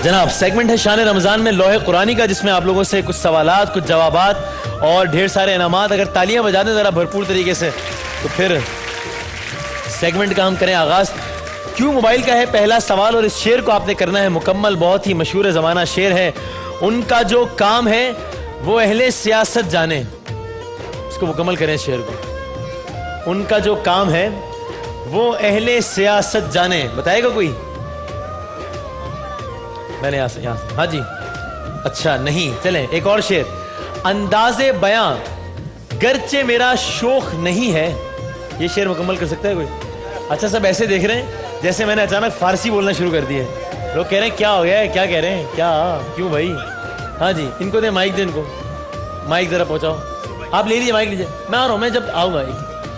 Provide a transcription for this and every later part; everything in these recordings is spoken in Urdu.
جناب سیگمنٹ ہے شان رمضان میں لوح قرآنی کا، جس میں آپ لوگوں سے کچھ سوالات، کچھ جوابات اور ڈھیر سارے انعامات. اگر تالیاں بجا دیں ذرا بھرپور طریقے سے تو پھر سیگمنٹ کا ہم کریں آغاز. کیوں موبائل کا ہے پہلا سوال، اور اس شعر کو آپ نے کرنا ہے مکمل. بہت ہی مشہور زمانہ شعر ہے. ان کا جو کام ہے وہ اہل سیاست جانے. اس کو مکمل کریں شعر کو. ان کا جو کام ہے وہ اہل سیاست جانے. بتائے گا کوئی؟ میں نے یہاں سے ہاں جی اچھا نہیں. چلیں ایک اور شعر. انداز بیاں گرچہ میرا شوق نہیں ہے. یہ شعر مکمل کر سکتا ہے کوئی؟ اچھا سب ایسے دیکھ رہے ہیں جیسے میں نے اچانک فارسی بولنا شروع کر دیا ہے. لوگ کہہ رہے ہیں کیا ہو گیا ہے، کیا کہہ رہے ہیں، کیا کیوں بھائی؟ ہاں جی ان کو دیں مائک، دیں ان کو مائک ذرا پہنچاؤ. آپ لے لیجیے مائک لیجیے. میں آ رہا ہوں، میں جب آؤں گا.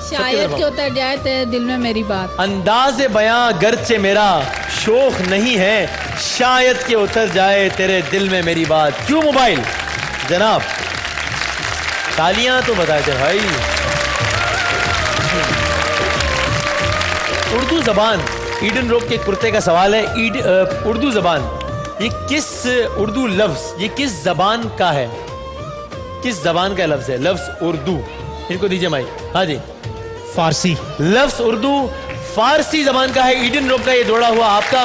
شاید کہ اتر جائے تیرے دل میں میری بات. انداز بیاں گرچہ میرا شوق نہیں ہے، شاید کہ اتر جائے تیرے دل میں میری بات. کیوں موبائل؟ جناب تالیاں تو بتائے تھے بھائی. اردو زبان، ایڈن روک کے کرتے کا سوال ہے. اردو زبان یہ کس اردو لفظ، یہ کس زبان کا ہے؟ کس زبان کا لفظ ہے؟ لفظ اردو. ان کو دیجیے مائک. ہاں جی فارسی. لفظ اردو فارسی زبان کا ہے. ایڈن روک کا یہ جوڑا ہوا آپ کا.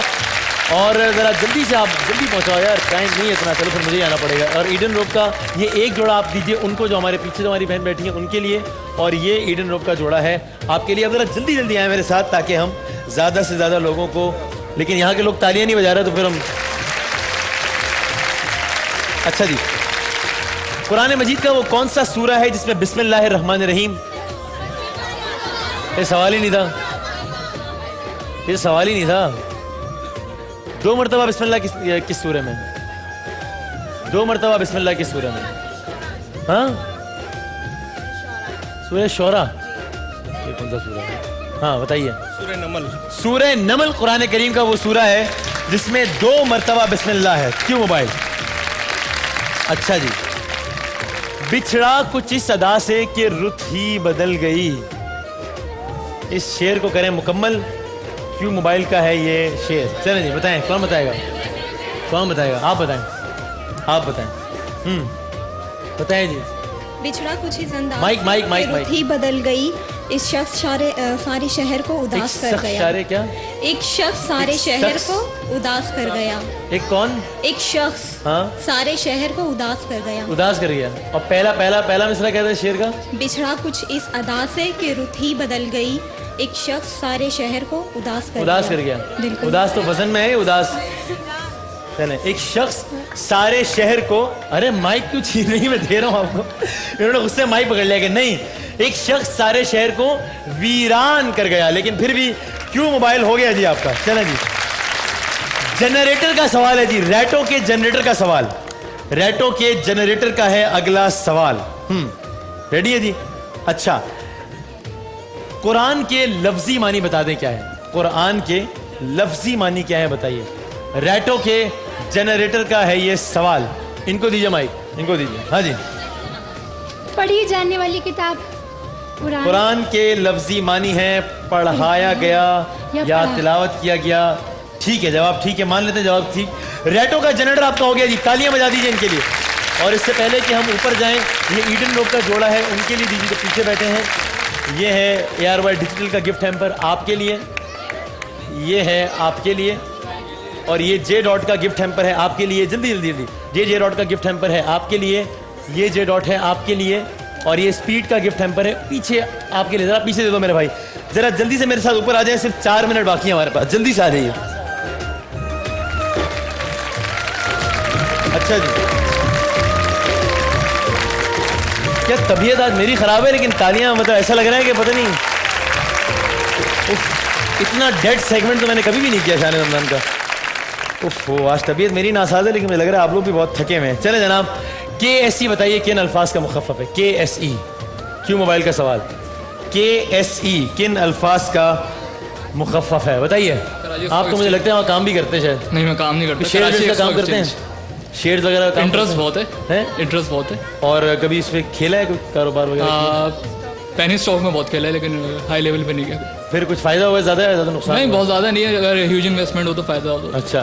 اور ذرا جلدی سے آپ جلدی پہنچاؤ یار، ٹائم نہیں ہے اتنا. چلو پھر مجھے ہی آنا پڑے گا. اور ایڈن روک کا یہ ایک جوڑا آپ دیجیے ان کو جو ہمارے پیچھے جو ہماری بہن بیٹھی ہیں ان کے لیے، اور یہ ایڈن روک کا جوڑا ہے آپ کے لیے. اب ذرا جلدی جلدی آئیں میرے ساتھ تاکہ ہم زیادہ سے زیادہ لوگوں کو، لیکن یہاں کے لوگ تالیاں نہیں بجا رہے تو پھر ہم. اچھا جی قرآن مجید کا وہ کون سا سورہ ہے جس میں بسم اللہ الرحمن الرحیم؟ یہ سوال ہی نہیں تھا، یہ سوال ہی نہیں تھا. 2 مرتبہ بسم اللہ کس سورہ میں؟ 2 مرتبہ بسم اللہ کس سورہ میں؟ ہاں سورہ شعراء. یہ کون سا سورہ ہے؟ ہاں بتائیے. سورہ نمل. سورہ نمل قرآن کریم کا وہ سورہ ہے جس میں 2 مرتبہ بسم اللہ ہے. کیوں موبائل؟ اچھا جی. بچھڑا کچھ اس ادا سے کہ رت ہی بدل گئی. اس شعر کو کریں مکمل. کیوں موبائل کا ہے یہ شعر؟ چلیں جی بتائیں. کون بتائے گا؟ کون بتائے گا؟ آپ بتائیں. آپ بتائیں. بتائیں جی. بچھڑا کچھ اس انداز مائک مائک مائک مائک. رت ہی بدل گئی. اس شخص سارے شہر کو اداس کر گیا. کیا؟ ایک شخص سارے شہر کو اداس کر گیا. ایک کون؟ ایک شخص ہاں سارے شہر کو اداس کر گیا. اداس کر گیا. اور پہلا مصرع کیا تھا شعر کا؟ بچھڑا کچھ اس ادا سے کہ رت ہی بدل گئی. ایک شخص سارے شہر کو اداس کر گیا. بالکل. اداس تو وزن میں ہے اداس. چلیں. ایک شخص سارے شہر کو، ارے مائک کیوں چھین رہی؟ میں دے رہا ہوں آپ کو. انہوں نے غصے سے مائک پکڑ لیا کہ نہیں. ایک شخص سارے شہر کو ویران کر گیا. لیکن پھر بھی کیوں موبائل ہو گیا جی آپ کا. چلیں جی جنریٹر کا سوال ہے جی. ریٹو کے جنریٹر کا سوال. ریٹو کے جنریٹر کا ہے اگلا سوال. ریڈی ہے جی؟ اچھا قرآن کے لفظی معنی بتا دیں کیا ہے؟ قرآن کے لفظی معنی کیا ہے بتائیے. ریٹو کے جنریٹر کا ہے یہ سوال. ان کو دیجیے مائک. ان کو دیجیے. ہاں جی. پڑھی جانے والی کتاب قرآن کے لفظی معنی ہے پڑھایا گیا یا تلاوت کیا گیا. ٹھیک ہے جواب ٹھیک ہے، مان لیتے ہیں جواب ٹھیک. ریٹو کا جنریٹر آپ کا ہو گیا جی. تالیاں بجا دیجیے ان کے لیے. اور اس سے پہلے کہ ہم اوپر جائیں، یہ ایڈن روک کا جوڑا ہے ان کے لیے دیجیے جو پیچھے بیٹھے ہیں. یہ ہے اے آر وائی ڈیجیٹل کا گفٹ ہیمپر آپ کے لیے. یہ ہے آپ کے لیے. اور یہ جے ڈاٹ کا گفٹ ہیمپر ہے آپ کے لیے. جلدی جلدی جلدی. جے ڈاٹ کا گفٹ ہیمپر ہے آپ کے لیے. یہ جے ڈاٹ ہے آپ کے لیے. اور یہ اسپیڈ کا گفٹ ہیمپر ہے پیچھے آپ کے لیے. ذرا پیچھے دے دو میرے بھائی. ذرا جلدی سے میرے ساتھ اوپر آ جائیں. صرف 4 منٹ باقی ہیں ہمارے پاس. جلدی سے آ جائیے. اچھا جی کیا طبیعت آج میری خراب ہے؟ لیکن تالیاں مطلب ایسا لگ رہا ہے کہ پتہ نہیں. اتنا ڈیڈ سیگمنٹ تو میں نے کبھی بھی نہیں کیا شان رمضان کا. آج طبیعت میری ناساز ہے لیکن مجھے لگ رہا ہے آپ لوگ بھی بہت تھکے ہوئے ہیں. چلیں جناب کے ایس ای بتائیے کن الفاظ کا مخفف ہے؟ کے ایس ای. کیوں موبائل کا سوال. کے ایس ای کن الفاظ کا مخفف ہے بتائیے. آپ تو مجھے لگتا ہے وہاں کام بھی کرتے ہیں شاید. نہیں میں کام نہیں کرتا. شیئرز کا کام کرتے ہیں. شیئرز وغیرہ کا انٹرسٹ بہت ہے. انٹرسٹ بہت ہے. اور کبھی اس پہ کھیلا ہے کوئی کاروبار وغیرہ؟ پینی اسٹاک میں بہت کھیلا ہے لیکن ہائی لیول پہ نہیں کیا. پھر کچھ فائدہ ہوا؟ زیادہ نقصان؟ نہیں بہت زیادہ نہیں ہے. اگر ہیوج انویسٹمنٹ ہو تو فائدہ ہو. اچھا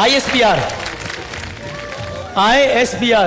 ISPR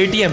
ATM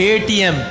ATM,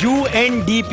UNDP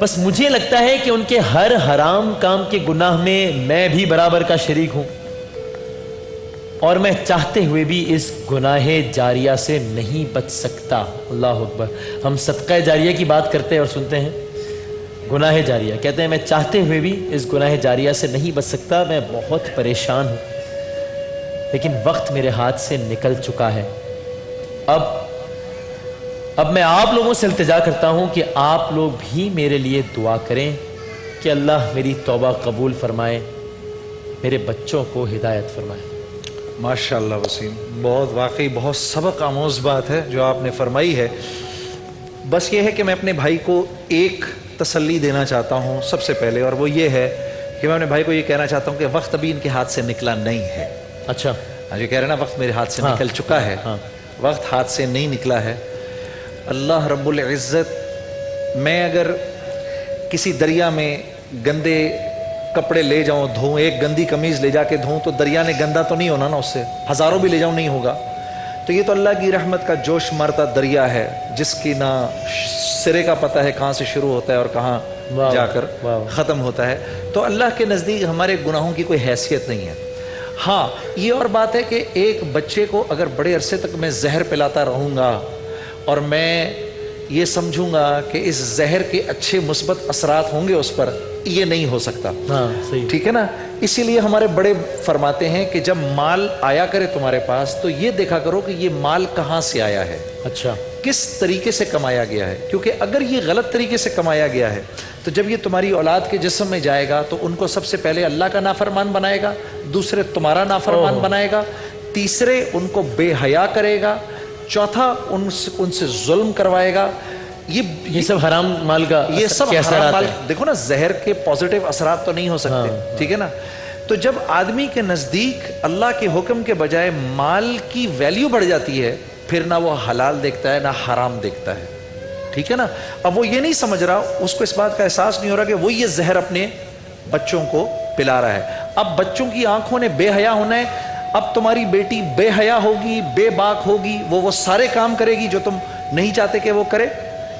بس مجھے لگتا ہے کہ ان کے ہر حرام کام کے گناہ میں میں بھی برابر کا شریک ہوں، اور میں چاہتے ہوئے بھی اس گناہ جاریہ سے نہیں بچ سکتا۔ اللہ اکبر۔ ہم صدقہ جاریہ کی بات کرتے ہیں اور سنتے ہیں گناہ جاریہ، کہتے ہیں میں چاہتے ہوئے بھی اس گناہ جاریہ سے نہیں بچ سکتا، میں بہت پریشان ہوں، لیکن وقت میرے ہاتھ سے نکل چکا ہے۔ اب میں آپ لوگوں سے التجا کرتا ہوں کہ آپ لوگ بھی میرے لیے دعا کریں کہ اللہ میری توبہ قبول فرمائے، میرے بچوں کو ہدایت فرمائے۔ ماشاءاللہ وسیم، بہت واقعی بہت سبق آموز بات ہے جو آپ نے فرمائی ہے۔ بس یہ ہے کہ میں اپنے بھائی کو ایک تسلی دینا چاہتا ہوں سب سے پہلے، اور وہ یہ ہے کہ میں اپنے بھائی کو یہ کہنا چاہتا ہوں کہ وقت ابھی ان کے ہاتھ سے نکلا نہیں ہے۔ اچھا، جو کہہ رہے ہیں نا وقت میرے ہاتھ سے نکل چکا ہے، وقت ہاتھ سے نہیں نکلا ہے۔ اللہ رب العزت، میں اگر کسی دریا میں گندے کپڑے لے جاؤں دھوؤں، ایک گندی قمیض لے جا کے دھوؤں تو دریا نے گندا تو نہیں ہونا نا، اس سے ہزاروں بھی لے جاؤں نہیں ہوگا۔ تو یہ تو اللہ کی رحمت کا جوش مارتا دریا ہے جس کی نہ سرے کا پتہ ہے کہاں سے شروع ہوتا ہے اور کہاں جا کر ختم ہوتا ہے۔ تو اللہ کے نزدیک ہمارے گناہوں کی کوئی حیثیت نہیں ہے۔ ہاں یہ اور بات ہے کہ ایک بچے کو اگر بڑے عرصے تک میں زہر پلاتا رہوں گا اور میں یہ سمجھوں گا کہ اس زہر کے اچھے مثبت اثرات ہوں گے اس پر، یہ نہیں ہو سکتا۔ ٹھیک ہے نا؟ اسی لیے ہمارے بڑے فرماتے ہیں کہ جب مال آیا کرے تمہارے پاس تو یہ دیکھا کرو کہ یہ مال کہاں سے آیا ہے، اچھا کس طریقے سے کمایا گیا ہے، کیونکہ اگر یہ غلط طریقے سے کمایا گیا ہے تو جب یہ تمہاری اولاد کے جسم میں جائے گا تو ان کو سب سے پہلے اللہ کا نافرمان بنائے گا، دوسرے تمہارا نافرمان بنائے گا، تیسرے ان کو بے حیا کرے گا، چوتھا ان سے ظلم کروائے گا۔ یہ سب حرام مال کا، یہ سب حرام مال۔ دیکھو نا، زہر کے پازیٹیو اثرات تو نہیں ہو سکتے، ٹھیک ہے نا؟ تو جب آدمی کے نزدیک اللہ کے حکم کے بجائے مال کی ویلیو بڑھ جاتی ہے، پھر نہ وہ حلال دیکھتا ہے نہ حرام دیکھتا ہے، ٹھیک ہے نا؟ اب وہ یہ نہیں سمجھ رہا، اس کو اس بات کا احساس نہیں ہو رہا کہ وہ یہ زہر اپنے بچوں کو پلا رہا ہے۔ اب بچوں کی آنکھوں نے بے حیا ہونا ہے۔ اب تمہاری بیٹی بے حیا ہوگی، بے باک ہوگی، وہ سارے کام کرے گی جو تم نہیں چاہتے کہ وہ کرے،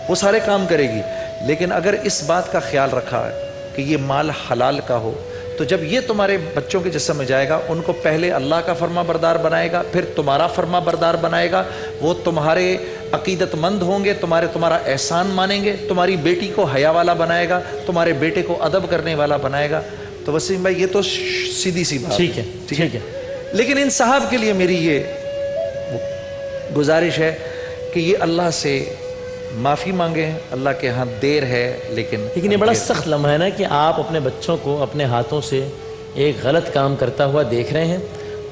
وہ سارے کام کرے گی۔ لیکن اگر اس بات کا خیال رکھا ہے کہ یہ مال حلال کا ہو، تو جب یہ تمہارے بچوں کے جسم میں جائے گا، ان کو پہلے اللہ کا فرما بردار بنائے گا، پھر تمہارا فرما بردار بنائے گا، وہ تمہارے عقیدت مند ہوں گے، تمہارا احسان مانیں گے، تمہاری بیٹی کو حیا والا بنائے گا، تمہارے بیٹے کو ادب کرنے والا بنائے گا۔ تو وسیم بھائی یہ تو سیدھی سی بات، ٹھیک ہے، ٹھیک ہے۔ لیکن ان صاحب کے لیے میری یہ گزارش ہے کہ یہ اللہ سے معافی مانگیں، اللہ کے ہاں دیر ہے لیکن یہ بڑا سخت لمحہ ہے نا کہ آپ اپنے بچوں کو اپنے ہاتھوں سے ایک غلط کام کرتا ہوا دیکھ رہے ہیں،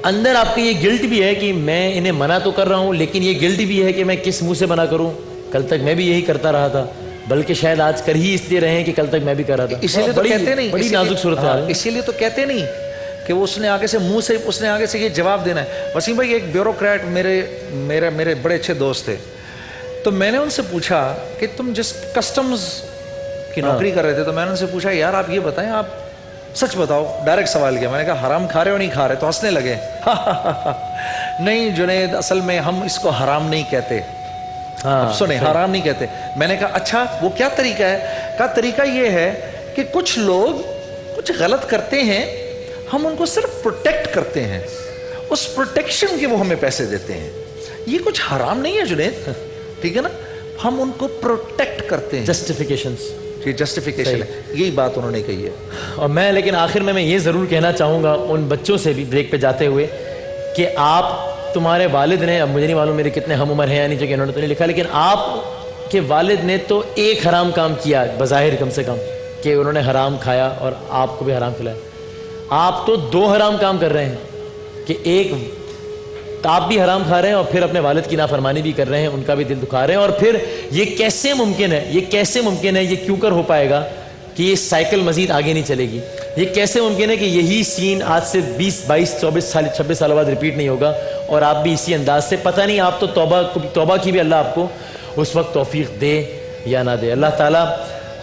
اندر آپ کا یہ گلٹ بھی ہے کہ میں انہیں منع تو کر رہا ہوں، لیکن یہ گلٹ بھی ہے کہ میں کس منہ سے منع کروں، کل تک میں بھی یہی کرتا رہا تھا، بلکہ شاید آج کر ہی اس لیے رہے ہیں کہ کل تک میں بھی کر رہا تھا۔ اسی لیے تو کہتے نہیں، بڑی نازک صورت ہے، اسی لیے تو کہتے نہیں کہ اس نے آگے سے منہ سے اس نے آگے سے یہ جواب دینا ہے۔ وسیم بھائی ایک بیوروکریٹ میرے بڑے اچھے دوست تھے، تو میں نے ان سے پوچھا کہ تم جس کسٹمز کی نوکری کر رہے تھے، تو میں نے ان سے پوچھا یار آپ یہ بتائیں، آپ سچ بتاؤ، ڈائریکٹ سوال کیا، میں نے کہا حرام کھا رہے ہو نہیں کھا رہے؟ تو ہنسنے لگے، نہیں جنید اصل میں ہم اس کو حرام نہیں کہتے، سنیں حرام نہیں کہتے۔ میں نے کہا اچھا وہ کیا طریقہ ہے؟ کہا طریقہ یہ ہے کہ کچھ لوگ کچھ غلط کرتے ہیں، ہم ان کو صرف پروٹیکٹ کرتے ہیں، اس پروٹیکشن کے وہ ہمیں پیسے دیتے ہیں، یہ کچھ حرام نہیں ہے جنید، ٹھیک ہے نا؟ ہم ان کو پروٹیکٹ کرتے ہیں، جسٹیفیکیشنز، یہ جسٹیفیکیشن ہے، یہی بات انہوں نے کہی ہے۔ اور میں لیکن آخر میں یہ ضرور کہنا چاہوں گا ان بچوں سے بھی بریک پہ جاتے ہوئے کہ آپ، تمہارے والد نے، اب مجھے نہیں معلوم میرے کتنے ہم عمر ہیں یعنی جو کہ انہوں نے تو نہیں لکھا، لیکن آپ کے والد نے تو ایک حرام کام کیا بظاہر کم سے کم، کہ انہوں نے حرام کھایا اور آپ کو بھی حرام کھلایا۔ آپ تو دو حرام کام کر رہے ہیں کہ ایک آپ بھی حرام کھا رہے ہیں اور پھر اپنے والد کی نافرمانی بھی کر رہے ہیں، ان کا بھی دل دکھا رہے ہیں، اور پھر یہ کیسے ممکن ہے، یہ کیوں کر ہو پائے گا کہ یہ سائیکل مزید آگے نہیں چلے گی؟ یہ کیسے ممکن ہے کہ یہی سین آج سے 20 22 24 سال 26 سال بعد ریپیٹ نہیں ہوگا اور آپ بھی اسی انداز سے؟ پتہ نہیں، آپ تو توبہ کی بھی اللہ آپ کو اس وقت توفیق دے یا نہ دے۔ اللہ تعالیٰ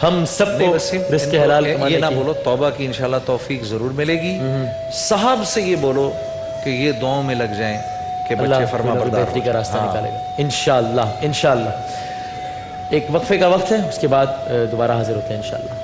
ہم سب کو رزق حلال کمانے کی، یہ نہ بولو توبہ کی انشاءاللہ توفیق ضرور ملے گی، صاحب سے یہ بولو کہ یہ دعاؤں میں لگ جائیں کہ بچے فرما بردار بہتری کا راستہ نکالے گا انشاءاللہ، انشاءاللہ۔ ایک وقفے کا وقت ہے, اس کے بعد دوبارہ حاضر ہوتے ہیں انشاءاللہ.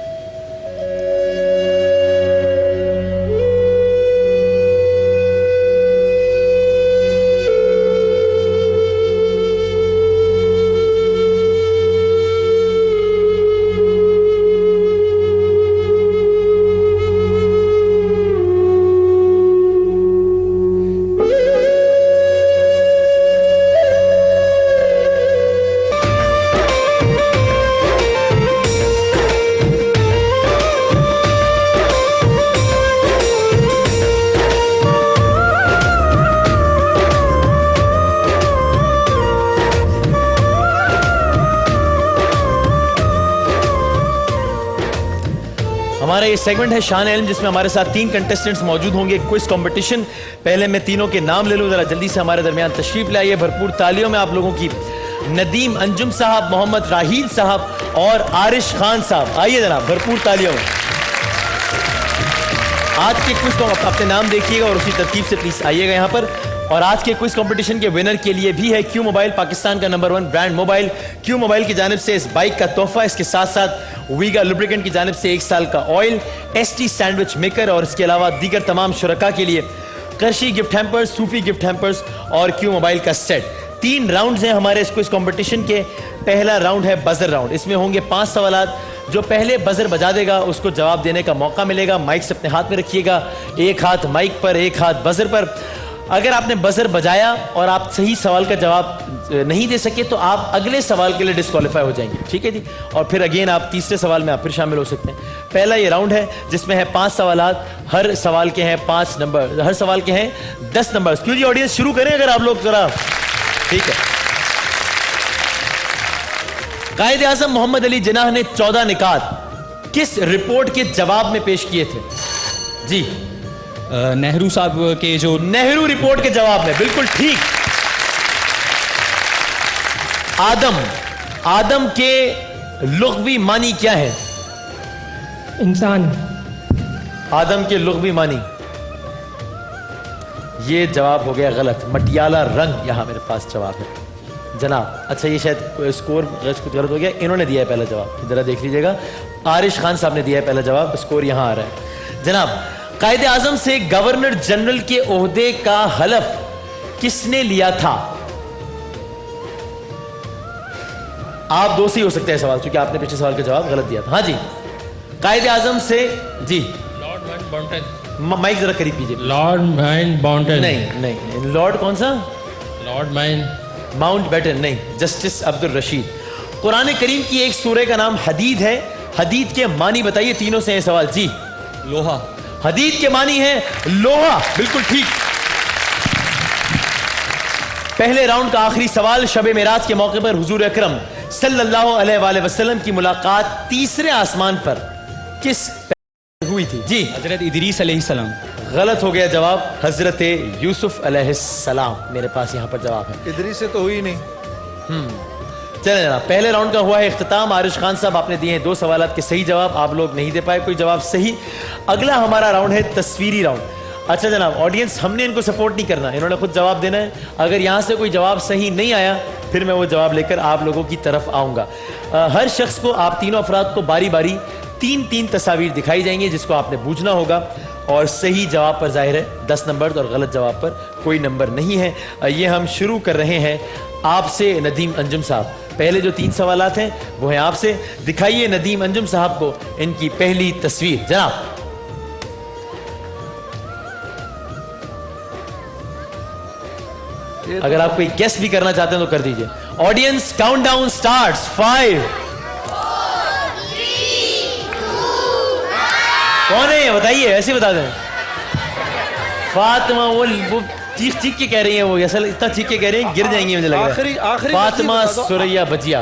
ہمارا یہ سیگمنٹ ہے شان علم, جس میں ہمارے ساتھ 3 کنٹیسٹنٹس موجود ہوں گے. Quiz competition. پہلے میں تینوں کے نام لے لوں, ذرا جلدی سے ہمارے درمیان تشریف لائیے. بھرپور تالیوں میں آپ لوگوں کی ندیم انجم صاحب, محمد راہیل صاحب اور عارش خان صاحب. آئیے جناب, بھرپور تالیوں میں. آج کے کوئز کو آپ اپنے نام دیکھیے گا اور اسی ترتیب سے پلیز آئیے گا یہاں پر. اور آج کے کوئز کمپٹیشن کے ونر کے لیے بھی ہے کیو موبائل, پاکستان کا نمبر 1 برانڈ موبائل. کیو موبائل کی جانب سے اس بائک کا تحفہ, اس کے ساتھ ساتھ ویگا لوبریکنٹ کی جانب سے 1 سال کا oil, S T sandwich maker اور اس کے علاوہ دیگر تمام شرکا کے لیے کرشی گفٹ ہیمپرز, صوفی گفٹ ہیمپرز اور کیو موبائل کا سیٹ. 3 راؤنڈز ہیں ہمارے اس کوئز کمپٹیشن کے. پہلا راؤنڈ ہے بزر راؤنڈ. اس میں ہوں گے 5 سوالات. جو پہلے بزر بجا دے گا اس کو جواب دینے کا موقع ملے گا. مائک سے اپنے ہاتھ میں رکھیے گا, ایک ہاتھ مائک پر, ایک ہاتھ بزر پر. اگر آپ نے بزر بجایا اور آپ صحیح سوال کا جواب نہیں دے سکے تو آپ اگلے سوال کے لیے ڈسکوالیفائی ہو جائیں گے, ٹھیک ہے جی. اور پھر اگین آپ تیسرے سوال میں آپ پھر شامل ہو سکتے ہیں. پہلا یہ راؤنڈ ہے جس میں ہے 5 سوالات, ہر سوال کے ہیں 5 نمبر, ہر سوال کے ہیں 10 نمبر. کیوں جی آڈینس شروع کریں اگر آپ لوگ ذرا, ٹھیک ہے. قائد اعظم محمد علی جناح نے 14 نکات کس رپورٹ کے جواب میں پیش کیے تھے؟ جی نہرو صاحب کے جو نہرو رپورٹ کے جواب میں, بالکل ٹھیک. آدم کے لغوی معنی کیا ہے؟ انسان. آدم کے لغوی معنی, یہ جواب ہو گیا غلط. مٹیالہ رنگ یہاں میرے پاس جواب ہے جناب. اچھا یہ شاید اسکور کچھ غلط ہو گیا, انہوں نے دیا ہے پہلا جواب, ذرا دیکھ لیجیے گا. عارش خان صاحب نے دیا ہے پہلا جواب, اسکور یہاں آ رہا ہے جناب. قائد اعظم سے گورنر جنرل کے عہدے کا حلف کس نے لیا تھا؟ آپ 2 سے ہی ہو سکتے ہیں سوال, چونکہ آپ نے پچھلے سوال کا جواب غلط دیا تھا. ہاں جی, قائد اعظم سے, جی لارڈ ماؤنٹ باٹن. مائک ذرا قریب کیجیے. Lord Mountbatten. نہیں, لارڈ کون سا؟ لارڈ ماؤنٹ بیٹن نہیں, جسٹس عبد الرشید. قرآن کریم کی ایک سورہ کا نام حدید ہے. حدید کے معنی بتائیے, تینوں سے ہے سوال. جی لوہا. حدید کے معنی ہے لوہا, بالکل ٹھیک. پہلے راؤنڈ کا آخری سوال. شب معراج کے موقع پر حضور اکرم صلی اللہ علیہ وآلہ وسلم کی ملاقات تیسرے آسمان پر کس ہوئی تھی؟ جی حضرت ادریس علیہ السلام. غلط ہو گیا جواب, حضرت یوسف علیہ السلام. میرے پاس یہاں پر جواب ہے. ادریس سے تو ہوئی نہیں. چلیں جناب, پہلے راؤنڈ کا ہوا ہے اختتام. عارش خان صاحب آپ نے دیے ہیں 2 سوالات کے صحیح جواب, آپ لوگ نہیں دے پائے کوئی جواب صحیح. اگلا ہمارا راؤنڈ ہے تصویری راؤنڈ. اچھا جناب, آڈینس ہم نے ان کو سپورٹ نہیں کرنا, انہوں نے خود جواب دینا ہے. اگر یہاں سے کوئی جواب صحیح نہیں آیا پھر میں وہ جواب لے کر آپ لوگوں کی طرف آؤں گا. ہر شخص کو, آپ تینوں افراد کو باری باری 3 تصاویر دکھائی جائیں گی جس کو آپ نے بوجھنا ہوگا. اور صحیح جواب پر ظاہر ہے 10 نمبر اور غلط جواب پر کوئی نمبر نہیں ہے. یہ ہم شروع کر رہے ہیں آپ سے. ندیم انجم صاحب, پہلے جو 3 سوالات ہیں وہ ہیں آپ سے. دکھائیے ندیم انجم صاحب کو ان کی پہلی تصویر جناب. اگر آپ کوئی گیس بھی کرنا چاہتے ہیں تو کر دیجئے. Audience count down starts. 5 کون ہے بتائیے, ایسے بتا دیں. فاطمہ, وہ چیخ کے کہہ رہی ہیں, وہ اصل اتنا چیخ کے کہہ رہی ہیں گر جائیں گی مجھے لگ رہا ہے. آخری فاطمہ سوریا بجیا.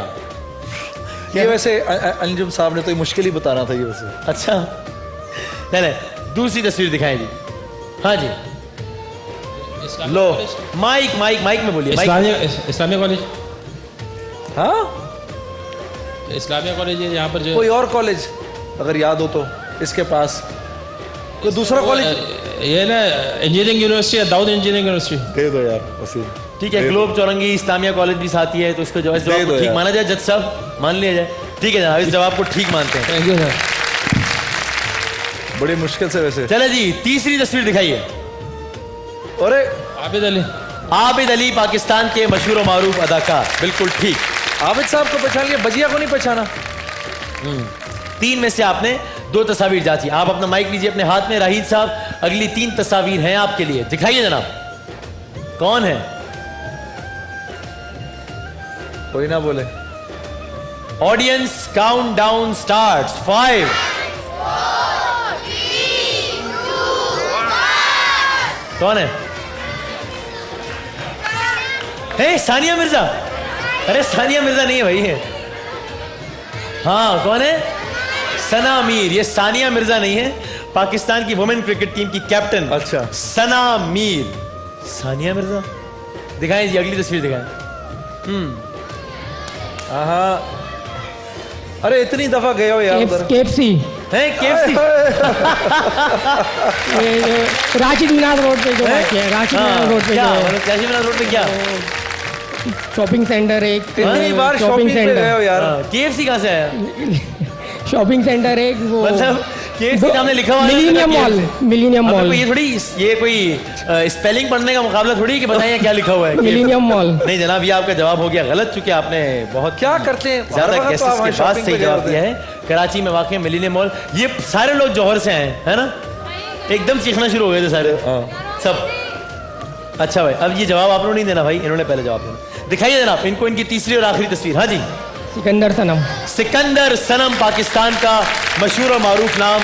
یہ ویسے انجم صاحب نے تو یہ مشکل ہی بتانا تھا یہ ویسے. اچھا چلیں دوسری تصویر دکھائیں جی. ہاں جی لو, مائک میں بولیے. اسلامیہ کالج. ہاں اسلامیہ کالج ہے یہاں پر جو. کوئی اور کالج اگر یاد ہو تو اس کے پاس کوئی دوسرا کالج. یہ نا انجینئرنگ یونیورسٹی ہے, داؤد انجینئرنگ یونیورسٹی. دے دو یار وسیم. ٹھیک ہے, گلوب چورنگی اسلامیہ کالج بھی ساتھی ہے, تو اس کو جواب کو ٹھیک مانا جائے جج صاحب, مان لیا جائے. ٹھیک ہے جناب, اس جواب کو ٹھیک مانتے ہیں. Thank you sir. بڑی مشکل سے ویسے. چلے جی, تیسری تصویر دکھائیے. ارے عابد علی. عابد علی پاکستان کے مشہور و معروف اداکار. بالکل ٹھیک. عابد صاحب کو پہچان لیا, بجیا کو نہیں پہچانا. 3 میں سے آپ نے 2 تصاویر جانچی. آپ اپنا مائک لیجیے اپنے ہاتھ میں. راہید صاحب اگلی 3 تصاویر ہیں آپ کے لیے, دکھائیے جناب. کون ہے؟ کوئی نہ بولے. Audience count down starts. 5 کون ہے؟ ثانیہ مرزا. ارے ثانیہ مرزا نہیں ہے بھائی. ہاں کون ہے؟ ثنا میر. یہ ثانیہ مرزا نہیں ہے, پاکستان کی وومن کرکٹ ٹیم کی کیپٹن. اچھا, ثنا میر. ثانیہ مرزا دکھائیں جی, اگلی تصویر دکھائیں. ہاں. ارے اتنی دفعہ گئے ہو یار ادھر. KFC راشد مناز روڈ پہ جو ہے, راشد مناز روڈ پہ روڈ پہ کیا شاپنگ سینٹر, ایک اتنی بار شاپنگ پہ گئے ہو یار. KFC کہاں سے آیا؟ شاپنگ سینٹر ایک وہ مطلب KFC کا ہم نے لکھا ہوا ہے ملینیم مال. ملینیم مال. یہ تھوڑی, یہ کوئی اسپیلنگ پڑھنے کا مقابلہ تھوڑی کہ بتائیں کیا لکھا ہوا ہے. ملینیم مال. نہیں جناب, یہ آپ کا جواب ہو گیا غلط, چونکہ آپ نے بہت کیا کرتے ہیں زیادہ کیسز کے بعد صحیح جواب دیا ہے. کراچی میں واقع ملینیم مال. یہ سارے لوگ جوہر سے آئے ہیں نا, ایک دم چیخنا شروع ہو گئے تھے سارے سب. اچھا بھائی, اب یہ جواب آپ نے نہیں دینا بھائی, انہوں نے پہلے جواب دینا. دکھائیے جناب ان کو ان کی تیسری اور آخری تصویر. ہاں جی, سکندر صنم. سکندر صنم پاکستان کا مشہور و معروف نام.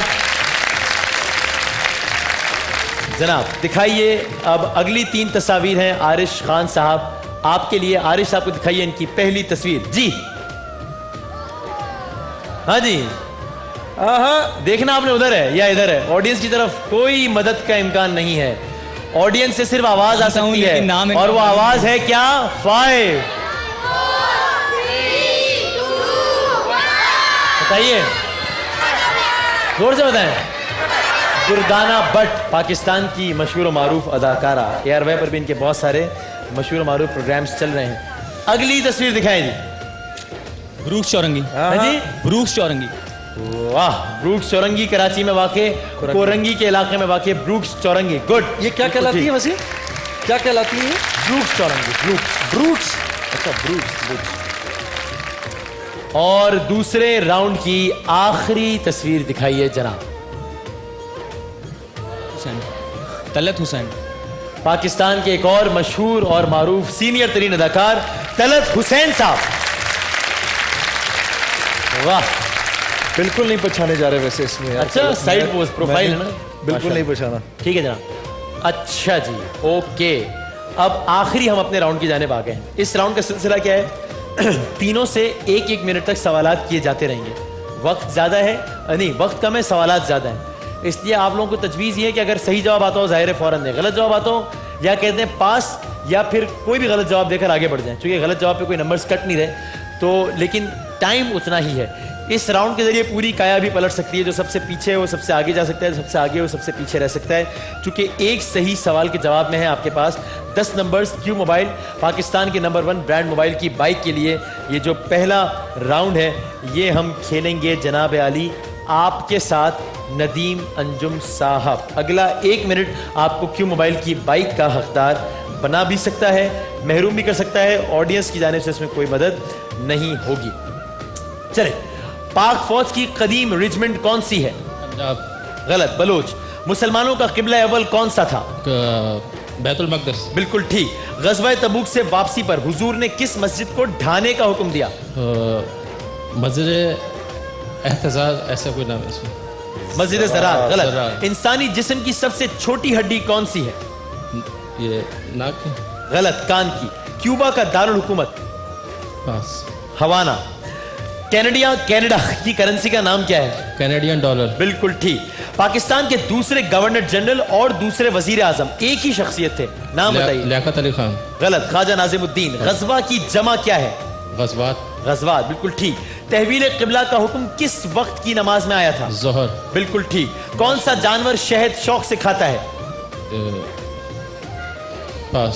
جناب دکھائیے. اب اگلی 3 تصاویر ہیں. عارش خان صاحب آپ کے لیے. عارش صاحب کو دکھائیے ان کی پہلی تصویر. جی ہاں جی, دیکھنا آپ نے ادھر ہے یا ادھر ہے. آڈینس کی طرف کوئی مدد کا امکان نہیں ہے. آڈینس سے صرف آواز آ سکتی ہے, اور وہ آواز ہے کیا؟ 5 بتائیے, زور سے بتائیں. دردانہ بٹ پاکستان کی مشہور و معروف اداکارہ. AR وائی پر بھی ان کے بہت سارے مشہور و معروف پروگرامز چل رہے ہیں. اگلی تصویر دکھائیں جی. بروکس چورنگی. ہاں جی, بروکس چورنگی. واہ, بروکس چورنگی کراچی میں واقع, کورنگی کے علاقے میں واقع بروکس چورنگی. گڈ. یہ کیا کہلاتی ہے وسیم, کیا کہلاتی ہے؟ بروکس چورنگی. بروٹس. اچھا بروکس. اور دوسرے راؤنڈ کی آخری تصویر دکھائیے جناب. حسین, طلعت حسین. پاکستان کے ایک اور مشہور اور معروف سینئر ترین اداکار طلعت حسین صاحب. واہ, بالکل نہیں پہچانے جا رہے ویسے اس میں. اچھا, سائڈ پوسٹ پروفائل ہے نا, بالکل نہیں پہچانا. ٹھیک ہے جناب. اچھا جی, اوکے. اب آخری ہم اپنے راؤنڈ کی جانب آ گئے ہیں. اس راؤنڈ کا سلسلہ کیا ہے؟ تینوں سے 1-1 منٹ تک سوالات کیے جاتے رہیں گے. وقت زیادہ ہے, نہیں وقت کم ہے, سوالات زیادہ ہیں. اس لیے آپ لوگوں کو تجویز یہ ہے کہ اگر صحیح جواب آتا ہو ظاہر ہے فوراً دیں, غلط جواب آتا ہو یا کہتے ہیں پاس, یا پھر کوئی بھی غلط جواب دے کر آگے بڑھ جائیں, چونکہ غلط جواب پہ کوئی نمبرز کٹ نہیں رہے تو. لیکن ٹائم اتنا ہی ہے. اس راؤنڈ کے ذریعے پوری کایا بھی پلٹ سکتی ہے. جو سب سے پیچھے ہے وہ سب سے آگے جا سکتا ہے, جو سب سے آگے وہ سب سے پیچھے رہ سکتا ہے. چونکہ ایک صحیح سوال کے جواب میں ہے آپ کے پاس 10 نمبرز. کیو موبائل پاکستان کے نمبر 1 برانڈ موبائل کی بائک کے لیے یہ جو پہلا راؤنڈ ہے یہ ہم کھیلیں گے جناب عالی آپ کے ساتھ ندیم انجم صاحب. اگلا 1 منٹ آپ کو کیو موبائل کی بائک کا حقدار بنا بھی سکتا ہے, محروم بھی کر سکتا ہے. آڈینس کی جانب سے اس میں کوئی مدد نہیں ہوگی. چلیں, پاک فوج کی قدیم ریجمنٹ کون سی ہے؟ پنجاب. غلط. بلوچ. مسلمانوں کا قبلہ اول کون سا تھا؟ بیت المقدس. بالکل ٹھیک. غزوہ تبوک سے واپسی پر حضور نے کس مسجد کو ڈھانے کا حکم دیا؟ مسجد احتجاج, ایسا کوئی نام ہے اس میں. مسجد زرار. غلط. انسانی جسم کی سب سے چھوٹی ہڈی کون سی ہے؟ یہ ناک. غلط. کان کی. کیوبا کا دارالحکومت؟ پاس. ہوانا. کینیڈا کی کرنسی کا نام کیا ہے؟ Canadian dollar. بالکل ٹھیک. پاکستان کے دوسرے گورنر جنرل اور دوسرے وزیر اعظم ایک ہی شخصیت تھے, نام بتائیے. لیاقت علی خان. غلط. خواجہ ناظم الدین. غزوہ کی جمع کیا ہے؟ غزوات. غزوات. بالکل ٹھیک. تحویل قبلہ کا حکم کس وقت کی نماز میں آیا تھا؟ ظہر. بالکل ٹھیک. کون سا جانور شہد شوق سے کھاتا ہے؟ پاس.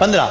15।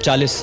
40।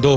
2।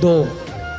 2।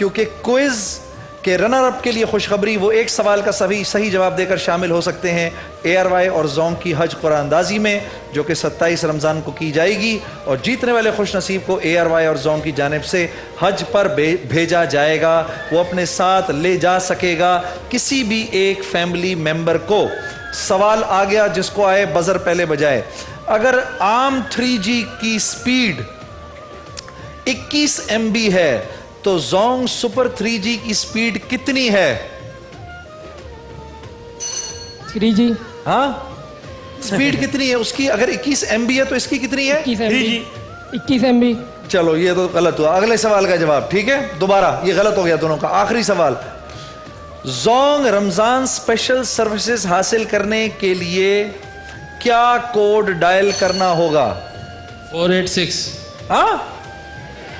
کیونکہ کوئز کہ رنر اپ کے لیے خوشخبری، وہ ایک سوال کا صحیح جواب دے کر شامل ہو سکتے ہیں ARY اور زونگ کی حج قرآن اندازی میں، جو کہ 27 رمضان کو کی جائے گی، اور جیتنے والے خوش نصیب کو ARY اور زونگ کی جانب سے حج پر بھیجا جائے گا۔ وہ اپنے ساتھ لے جا سکے گا کسی بھی ایک فیملی ممبر کو۔ سوال آ گیا، جس کو آئے بزر پہلے بجائے۔ اگر عام 3G کی سپیڈ 21 MB ہے تو زونگ سپر 3G کی سپیڈ کتنی ہے؟ 3G ہاں سپیڈ کتنی ہے اس کی؟ اگر 21 MB ہے تو اس کی کتنی ہے؟ 21 MB۔ چلو یہ تو غلط ہوا۔ اگلے سوال کا جواب، ٹھیک ہے، دوبارہ یہ غلط ہو گیا دونوں کا۔ آخری سوال، زونگ رمضان اسپیشل سروسز حاصل کرنے کے لیے کیا کوڈ ڈائل کرنا ہوگا؟ 486۔ ہاں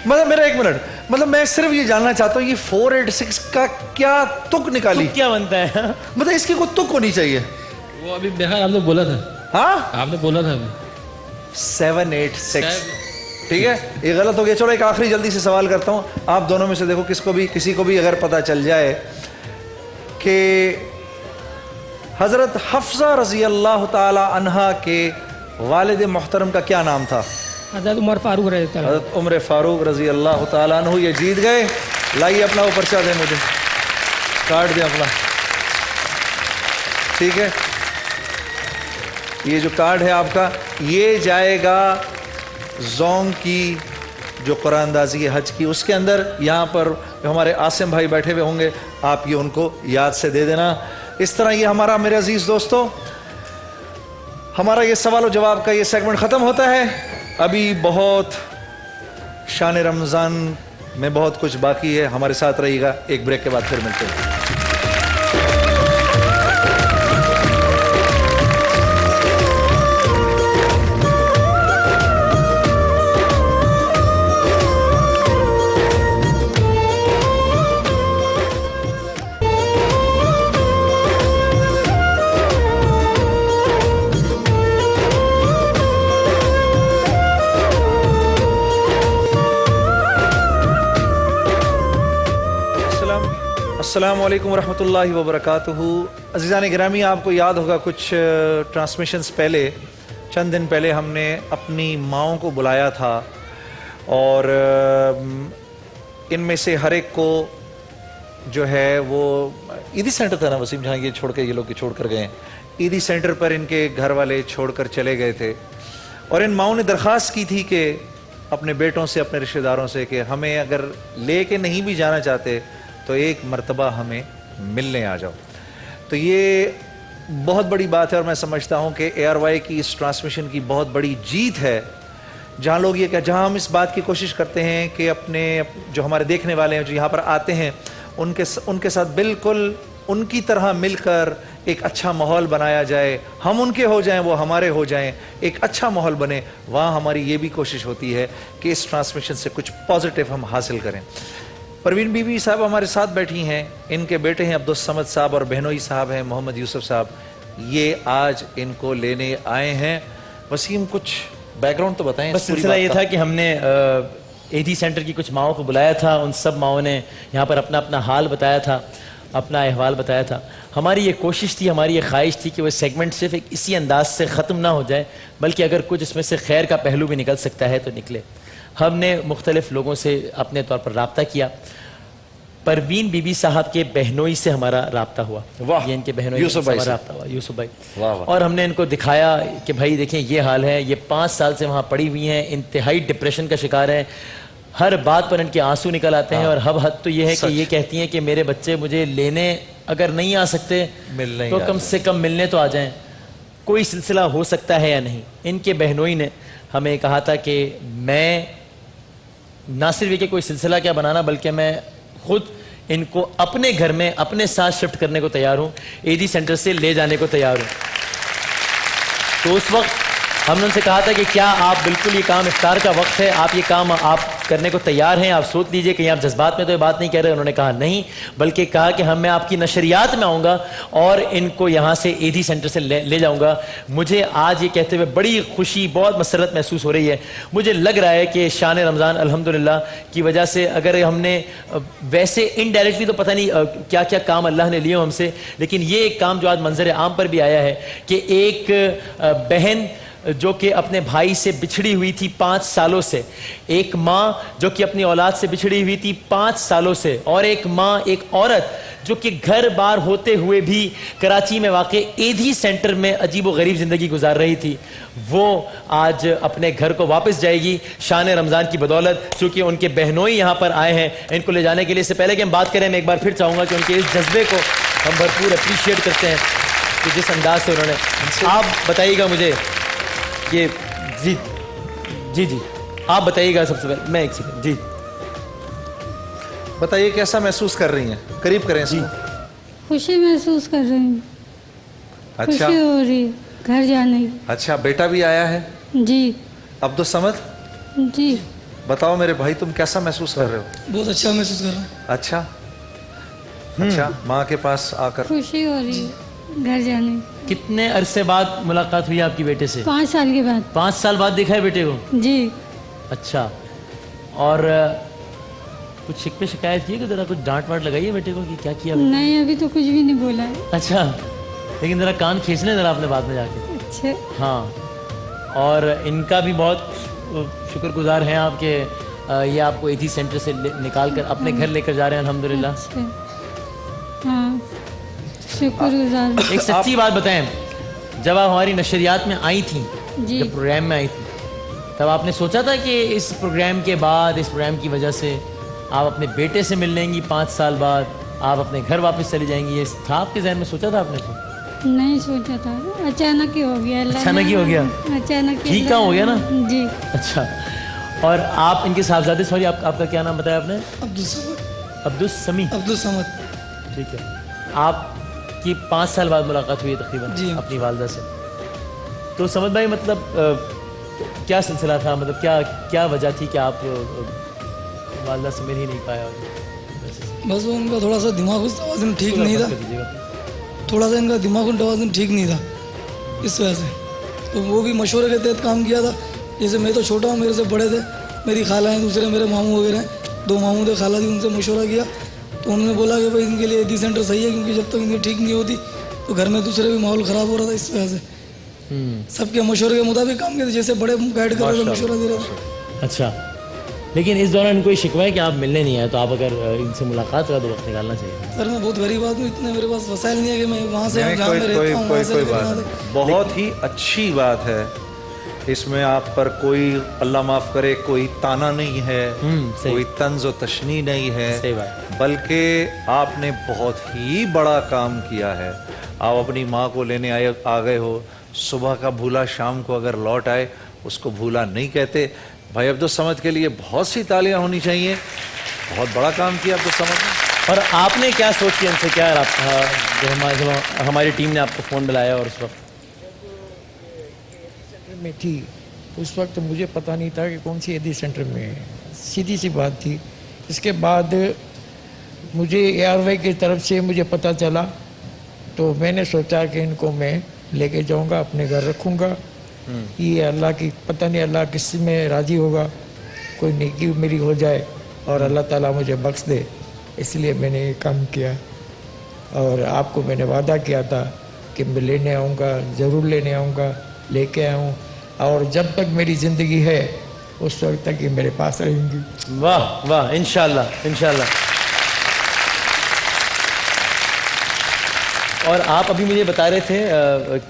مطلب میرا ایک منٹ، مطلب میں صرف یہ جاننا چاہتا ہوں یہ 486 کا کیا تک نکالی؟ کیا بنتا ہے؟ مطلب اس کی کوئی تک ہونی چاہیے۔ وہ ابھی بہار آپ نے بولا تھا، ہاں آپ نے بولا تھا ابھی 786، ٹھیک ہے یہ غلط ہو گیا۔ چلو ایک آخری جلدی سے سوال کرتا ہوں، آپ دونوں میں سے دیکھو کسی کو بھی اگر پتا چل جائے کہ حضرت حفصہ رضی اللہ تعالی عنہا کے والد محترم کا کیا نام تھا؟ حضرت عمر فاروق رضی اللہ عنہ۔ حضرت عمر فاروق رضی اللہ تعالیٰ عنہ۔ یہ جیت گئے۔ لائیے اپنا وہ پرچہ دیں، مجھے کارڈ دیں اپنا، ٹھیک ہے، یہ جو کارڈ ہے آپ کا یہ جائے گا زونگ کی جو قرآن اندازی ہے حج کی، اس کے اندر یہاں پر جو ہمارے عاصم بھائی بیٹھے ہوئے ہوں گے آپ یہ ان کو یاد سے دے دینا۔ اس طرح یہ ہمارا، میرے عزیز دوستو، ہمارا یہ سوال و جواب کا یہ سیگمنٹ ختم ہوتا ہے۔ ابھی بہت شان رمضان میں بہت کچھ باقی ہے، ہمارے ساتھ رہیے گا، ایک بریک کے بعد پھر ملتے ہیں۔ السلام علیکم ورحمۃ اللہ وبرکاتہ۔ عزیزان گرامی، آپ کو یاد ہوگا کچھ ٹرانسمیشنز پہلے، چند دن پہلے ہم نے اپنی ماؤں کو بلایا تھا، اور ان میں سے ہر ایک کو جو ہے وہ عیدی سینٹر تھا نا وسیم، جہاں یہ چھوڑ کے یہ لوگ چھوڑ کر گئے ہیں، عیدی سینٹر پر ان کے گھر والے چھوڑ کر چلے گئے تھے، اور ان ماؤں نے درخواست کی تھی کہ اپنے بیٹوں سے، اپنے رشتہ داروں سے، کہ ہمیں اگر لے کے نہیں بھی جانا چاہتے تو ایک مرتبہ ہمیں ملنے آ جاؤ۔ تو یہ بہت بڑی بات ہے، اور میں سمجھتا ہوں کہ ARY کی اس ٹرانسمیشن کی بہت بڑی جیت ہے، جہاں لوگ یہ کہ جہاں ہم اس بات کی کوشش کرتے ہیں کہ اپنے جو ہمارے دیکھنے والے ہیں، جو یہاں پر آتے ہیں، ان کے ساتھ بالکل ان کی طرح مل کر ایک اچھا ماحول بنایا جائے، ہم ان کے ہو جائیں، وہ ہمارے ہو جائیں، ایک اچھا ماحول بنے۔ وہاں ہماری یہ بھی کوشش ہوتی ہے کہ اس ٹرانسمیشن سے کچھ پازیٹیو ہم حاصل کریں۔ پروین بی بی صاحب ہمارے ساتھ بیٹھی ہیں، ان کے بیٹے ہیں عبدالصمد صاحب، اور بہنوئی صاحب ہیں محمد یوسف صاحب، یہ آج ان کو لینے آئے ہیں۔ وسیم کچھ بیک گراؤنڈ تو بتائیں۔ بس سلسلہ یہ تھا کہ ہم نے ایدی سینٹر کی کچھ ماؤں کو بلایا تھا، ان سب ماؤں نے یہاں پر اپنا اپنا حال بتایا تھا، اپنا احوال بتایا تھا۔ ہماری یہ کوشش تھی، ہماری یہ خواہش تھی کہ وہ سیگمنٹ صرف ایک اسی انداز سے ختم نہ ہو جائے، بلکہ اگر کچھ اس میں سے خیر کا پہلو بھی نکل سکتا ہے تو نکلے۔ ہم نے مختلف لوگوں سے اپنے طور پر رابطہ کیا۔ پروین بی بی صاحب کے بہنوئی سے ہمارا رابطہ ہوا، یہ ان کے بہنوئی سے ہمارا رابطہ ہوا، یوسف بھائی، اور ہم نے ان کو دکھایا کہ بھائی دیکھیں یہ حال ہے، یہ 5 سال سے وہاں پڑی ہوئی ہیں، انتہائی ڈپریشن کا شکار ہیں، ہر بات پر ان کے آنسو نکل آتے ہیں، اور حد تو یہ ہے کہ یہ کہتی ہیں کہ میرے بچے مجھے لینے اگر نہیں آ سکتے تو کم سے کم ملنے تو آ جائیں، کوئی سلسلہ ہو سکتا ہے یا نہیں۔ ان کے بہنوئی نے ہمیں کہا تھا کہ میں نہ صرف یہ کہ کوئی سلسلہ کیا بنانا، بلکہ میں خود ان کو اپنے گھر میں اپنے ساتھ شفٹ کرنے کو تیار ہوں، ایدی سینٹر سے لے جانے کو تیار ہوں۔ تو اس وقت ہم نے ان سے کہا تھا کہ کیا آپ بالکل یہ کام افطار کا وقت ہے، آپ یہ کام آپ کرنے کو تیار ہیں. آپ سوچ لیجئے کہ آپ جذبات میں تو یہ بات نہیں کہہ رہے. انہوں نے کہا نہیں, بلکہ کہا کہ میں آپ کی نشریات میں آؤں گا اور ان کو یہاں سے ایدھی سینٹر سے لے جاؤں گا. مجھے آج یہ کہتے ہوئے بڑی خوشی, بہت مسرت محسوس ہو رہی ہے. مجھے لگ رہا ہے کہ شان رمضان الحمدللہ کی وجہ سے, اگر ہم نے ویسے انڈائریکٹلی تو پتہ نہیں کیا کیا کام اللہ نے لیے ہم سے, لیکن یہ ایک کام جو آج منظر عام پر بھی آیا ہے کہ ایک بہن جو کہ اپنے بھائی سے بچھڑی ہوئی تھی 5 سالوں سے, ایک ماں جو کہ اپنی اولاد سے بچھڑی ہوئی تھی 5 سالوں سے, اور ایک ماں, ایک عورت جو کہ گھر بار ہوتے ہوئے بھی کراچی میں واقع ایدھی سینٹر میں عجیب و غریب زندگی گزار رہی تھی, وہ آج اپنے گھر کو واپس جائے گی شان رمضان کی بدولت. چونکہ ان کے بہنوئی یہاں پر آئے ہیں ان کو لے جانے کے لیے. اس سے پہلے کہ ہم بات کریں, میں ایک بار پھر چاہوں گا کہ ان کے اس جذبے کو ہم بھرپور اپریشیٹ کرتے ہیں کہ جس انداز سے انہوں نے. آپ بتائیے گا مجھے کہ جی آپ بتائیے گا سب سے پہلے. میں ایک سیکنڈ, جی بتائیے کیسا محسوس کر رہی ہیں, قریب کریں اس کو. خوشی محسوس کر رہی ہوں, اچھا خوشی ہو رہی ہے گھر جانے کی. اچھا, بیٹا بھی آیا ہے جی عبدالصمد, جی. بتاؤ میرے بھائی تم کیسا محسوس کر رہے ہو؟ بہت اچھا محسوس کر رہا ہوں. اچھا اچھا, ماں کے پاس آ کر خوشی ہو رہی ہے گھر جانے کی. کتنے عرصے بعد ملاقات ہوئی آپ کی بیٹے سے؟ 5 سال کے بعد. 5 سال بعد دیکھا ہے بیٹے کو؟ جی. اچھا, اور کچھ شکوے شکایت کی کہ ذرا کچھ ڈانٹ واٹ لگائی ہے بیٹے کو کہ کیا کیا؟ نہیں, ابھی تو کچھ بھی نہیں بولا ہے. اچھا, لیکن ذرا کان کھینچ لیں ذرا اپنے بات میں جا کے. اچھا. ہاں, اور ان کا بھی بہت شکر گزار ہیں آپ کہ یہ آپ کو ایدھی سینٹر سے نکال کر اپنے گھر لے کر جا رہے ہیں الحمدللہ. اچھا. ہاں, شکر گزار. ایک سچی بات بتائیں, جب آپ ہماری نشریات میں آئی تھیں, جی. جب پروگرام میں آئی تھیں, تب آپ نے سوچا تھا کہ اس پروگرام کے بعد, اس پروگرام کی وجہ سے آپ اپنے بیٹے سے مل لیں گی, 5 سال بعد آپ اپنے گھر واپس چلی جائیں گی, یہ تھا آپ کے ذہن میں؟ سوچا تھا آپ نے؟ نہیں سوچا تھا, اچانک ہی ہو گیا. اچانک ہی ہو گیا. اچانک ٹھیک کہاں ہو گیا نا. جی. اچھا, اور آپ ان کے صاحبزادے, سوری آپ کا کیا نام بتایا آپ نے؟ عبدالصمد. ٹھیک ہے, آپ کی 5 سال بعد ملاقات ہوئی ہے تقریباً جی. اپنی والدہ سے. تو سمجھ بھائی, مطلب کیا سلسلہ تھا, مطلب کیا وجہ تھی کہ آپ والدہ سے مل ہی نہیں پایا؟ بس وہ ان کا تھوڑا سا دماغ توازن ٹھیک نہیں تھا, تھوڑا سا ان کا دماغ توازن ٹھیک نہیں تھا, اس وجہ سے. تو وہ بھی مشورے کے تحت کام کیا تھا. جیسے میں تو چھوٹا ہوں, میرے سے بڑے تھے, میری خالہ ہیں, دوسرے میرے ماموں وغیرہ ہیں, 2 ماموں تھے, خالہ تھی, ان سے مشورہ کیا تو انہوں نے بولا کہ بھائی ان کے لیے ایدھی سینٹر صحیح ہے, کیونکہ جب تک ان کی ٹھیک نہیں ہوتی تو گھر میں دوسرے بھی ماحول خراب ہو رہا تھا. اس وجہ سے سب کے مشورے کے مطابق کام کیا تھا, جیسے بڑے گائیڈ کر رہے تھے, مشورہ دے رہے تھے. اچھا, لیکن اس دوران کوئی شکوہ ہے کہ آپ ملنے نہیں آئے, تو آپ اگر ان سے ملاقات کرا تو وقت نکالنا چاہیے. سر میں بہت غریب آدمی, اتنے میرے پاس وسائل نہیں ہے کہ میں وہاں سے جہاں میں رہتا ہوں وہاں سے کوئی بات نہیں, بہت ہی اچھی بات ہے. اس میں آپ پر کوئی, اللہ معاف کرے, کوئی تانا نہیں ہے, کوئی طنز و تشنیع نہیں ہے, بلکہ آپ نے بہت ہی بڑا کام کیا ہے. آپ اپنی ماں کو لینے آ گئے ہو, صبح کا بھولا شام کو اگر لوٹ آئے اس کو بھولا نہیں کہتے. بھائی عبدالصمد کے لیے بہت سی تالیاں ہونی چاہیے, بہت بڑا کام کیا عبدالصمد نے. اور آپ نے کیا سوچ کے ان سے کیا رابطہ, جو ہماری ٹیم نے آپ کو فون ملایا اور اس وقت میں تھی, اس وقت مجھے پتہ نہیں تھا کہ کون سی ایدھی سینٹر میں ہے, سیدھی سی بات تھی. اس کے بعد مجھے ARY کی طرف سے مجھے پتہ چلا, تو میں نے سوچا کہ ان کو میں لے کے جاؤں گا, اپنے گھر رکھوں گا. یہ اللہ کی پتہ نہیں اللہ کس میں راضی ہوگا, کوئی نیکی میری ہو جائے اور اللہ تعالیٰ مجھے بخش دے, اس لیے میں نے یہ کام کیا. اور آپ کو میں نے وعدہ کیا تھا کہ میں لینے آؤں گا, ضرور لینے آؤں گا, لے کے آؤں, اور جب تک میری زندگی ہے اس وقت تک یہ میرے پاس رہیں گی. واہ واہ, انشاءاللہ انشاءاللہ. اور آپ ابھی مجھے بتا رہے تھے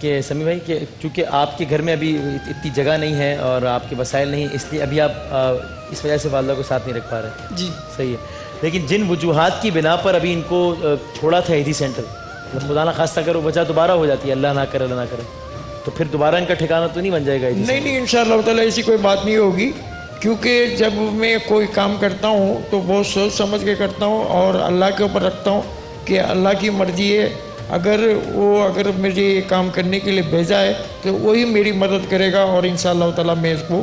کہ سمیع بھائی کہ چونکہ آپ کے گھر میں ابھی اتنی جگہ نہیں ہے اور آپ کے وسائل نہیں, اس لیے ابھی آپ اس وجہ سے والدہ کو ساتھ نہیں رکھ پا رہے. جی صحیح ہے, لیکن جن وجوہات کی بنا پر ابھی ان کو چھوڑا تھا ایدھی سینٹر, خدا نہ خواستہ اگر وہ وجہ دوبارہ ہو جاتی ہے, اللہ نہ کرے, اللہ نہ کرے, تو پھر دوبارہ ان کا ٹھکانہ تو نہیں بن جائے گا؟ نہیں, انشاءاللہ تعالیٰ ایسی کوئی بات نہیں ہوگی, کیونکہ جب میں کوئی کام کرتا ہوں تو بہت سوچ سمجھ کے کرتا ہوں اور اللہ کے اوپر رکھتا ہوں کہ اللہ کی مرضی ہے. اگر مجھے یہ کام کرنے کے لیے بھیجا ہے تو وہی میری مدد کرے گا, اور انشاءاللہ تعالیٰ میں اس کو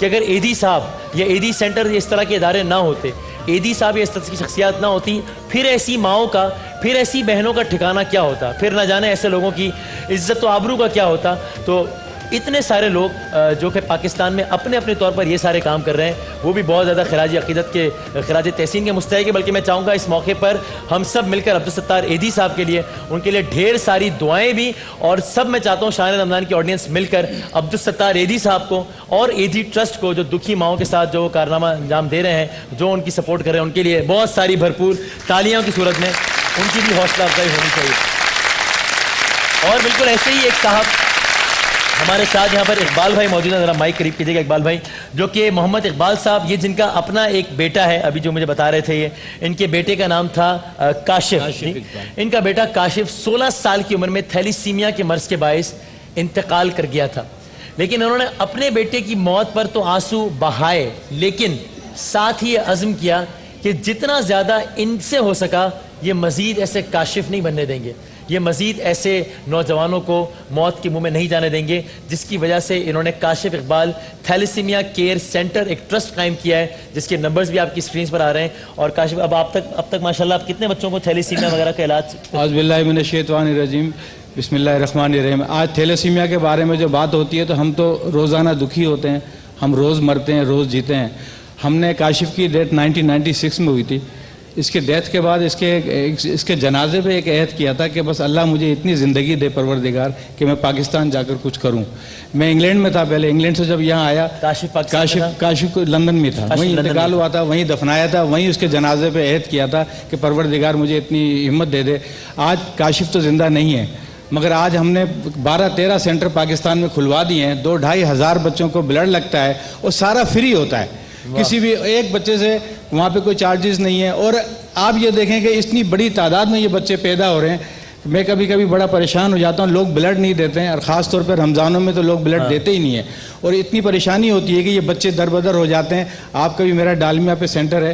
کہ اگر ایدھی صاحب یا ایدھی سینٹر اس طرح کے ادارے نہ ہوتے, ایدھی صاحب یا اس طرح کی شخصیات نہ ہوتی, پھر ایسی ماؤں کا, پھر ایسی بہنوں کا ٹھکانہ کیا ہوتا, پھر نہ جانے ایسے لوگوں کی عزت و آبرو کا کیا ہوتا. تو اتنے سارے لوگ جو کہ پاکستان میں اپنے اپنے طور پر یہ سارے کام کر رہے ہیں, وہ بھی بہت زیادہ خراج عقیدت کے, خراج تحسین کے مستحق ہے. بلکہ میں چاہوں گا اس موقع پر ہم سب مل کر عبدالستار ایدھی صاحب کے لیے, ان کے لیے ڈھیر ساری دعائیں بھی, اور سب میں چاہتا ہوں شاہ رمضان کی آڈینس مل کر عبدالستار ایدھی صاحب کو اور ایدھی ٹرسٹ کو, جو دکھی ماؤں کے ساتھ جو کارنامہ انجام دے رہے ہیں, جو ان کی سپورٹ کر رہے ہیں, ان کے لیے بہت ساری بھرپور تالیوں کی صورت میں ان کی بھی حوصلہ افزائی ہونی چاہیے. اور بالکل ایسے ہی ایک صاحب ہمارے ساتھ یہاں پر اقبال بھائی موجود ہیں, ذرا مائک قریب کیجیے گا اقبال بھائی, جو کہ محمد اقبال صاحب, یہ جن کا اپنا ایک بیٹا ہے, ابھی جو مجھے بتا رہے تھے, یہ ان کے بیٹے کا نام تھا کاشف. ان کا بیٹا کاشف 16 سال کی عمر میں تھیلیسیمیا کے مرض کے باعث انتقال کر گیا تھا. لیکن انہوں نے اپنے بیٹے کی موت پر تو آنسو بہائے, لیکن ساتھ ہی یہ عزم کیا کہ جتنا زیادہ ان سے ہو سکا یہ مزید ایسے کاشف نہیں بننے دیں گے, یہ مزید ایسے نوجوانوں کو موت کے منہ میں نہیں جانے دیں گے, جس کی وجہ سے انہوں نے Kashif Iqbal thalassaemia care centre ایک ٹرسٹ قائم کیا ہے, جس کے نمبرز بھی آپ کی سکرینز پر آ رہے ہیں. اور کاشف, اب تک ماشاءاللہ آپ کتنے بچوں کو تھیلیسیمیا وغیرہ کا علاج؟ اعوذ باللہ من الشیطان الرجیم, بسم اللہ الرحمن الرحیم. آج تھیلیسیمیا کے بارے میں جو بات ہوتی ہے تو ہم تو روزانہ دکھی ہوتے ہیں, ہم روز مرتے ہیں, روز جیتے ہیں. ہم نے کاشف کی ڈیتھ 1996 میں ہوئی تھی. اس کے ڈیتھ کے بعد اس کے جنازے پہ ایک عہد کیا تھا کہ بس اللہ مجھے اتنی زندگی دے پروردگار کہ میں پاکستان جا کر کچھ کروں. میں انگلینڈ میں تھا پہلے, انگلینڈ سے جب یہاں آیا, کاشف لندن میں تھا, وہیں انتقال ہوا تھا, وہیں دفنایا تھا, وہیں اس کے جنازے پہ عہد کیا تھا کہ پروردگار مجھے اتنی ہمت دے دے. آج کاشف تو زندہ نہیں ہے, مگر آج ہم نے 12-13 سینٹر پاکستان میں کھلوا دیے ہیں. 2-2.5 ہزار بچوں کو بلڈ لگتا ہے, اور سارا فری ہوتا ہے, کسی بھی ایک بچے سے وہاں پہ کوئی چارجز نہیں ہے. اور آپ یہ دیکھیں کہ اتنی بڑی تعداد میں یہ بچے پیدا ہو رہے ہیں. میں کبھی کبھی بڑا پریشان ہو جاتا ہوں, لوگ بلڈ نہیں دیتے ہیں, اور خاص طور پر رمضانوں میں تو لوگ بلڈ دیتے ہی نہیں ہیں, اور اتنی پریشانی ہوتی ہے کہ یہ بچے در بدر ہو جاتے ہیں. آپ کا بھی میرا ڈالمیا پہ سینٹر ہے.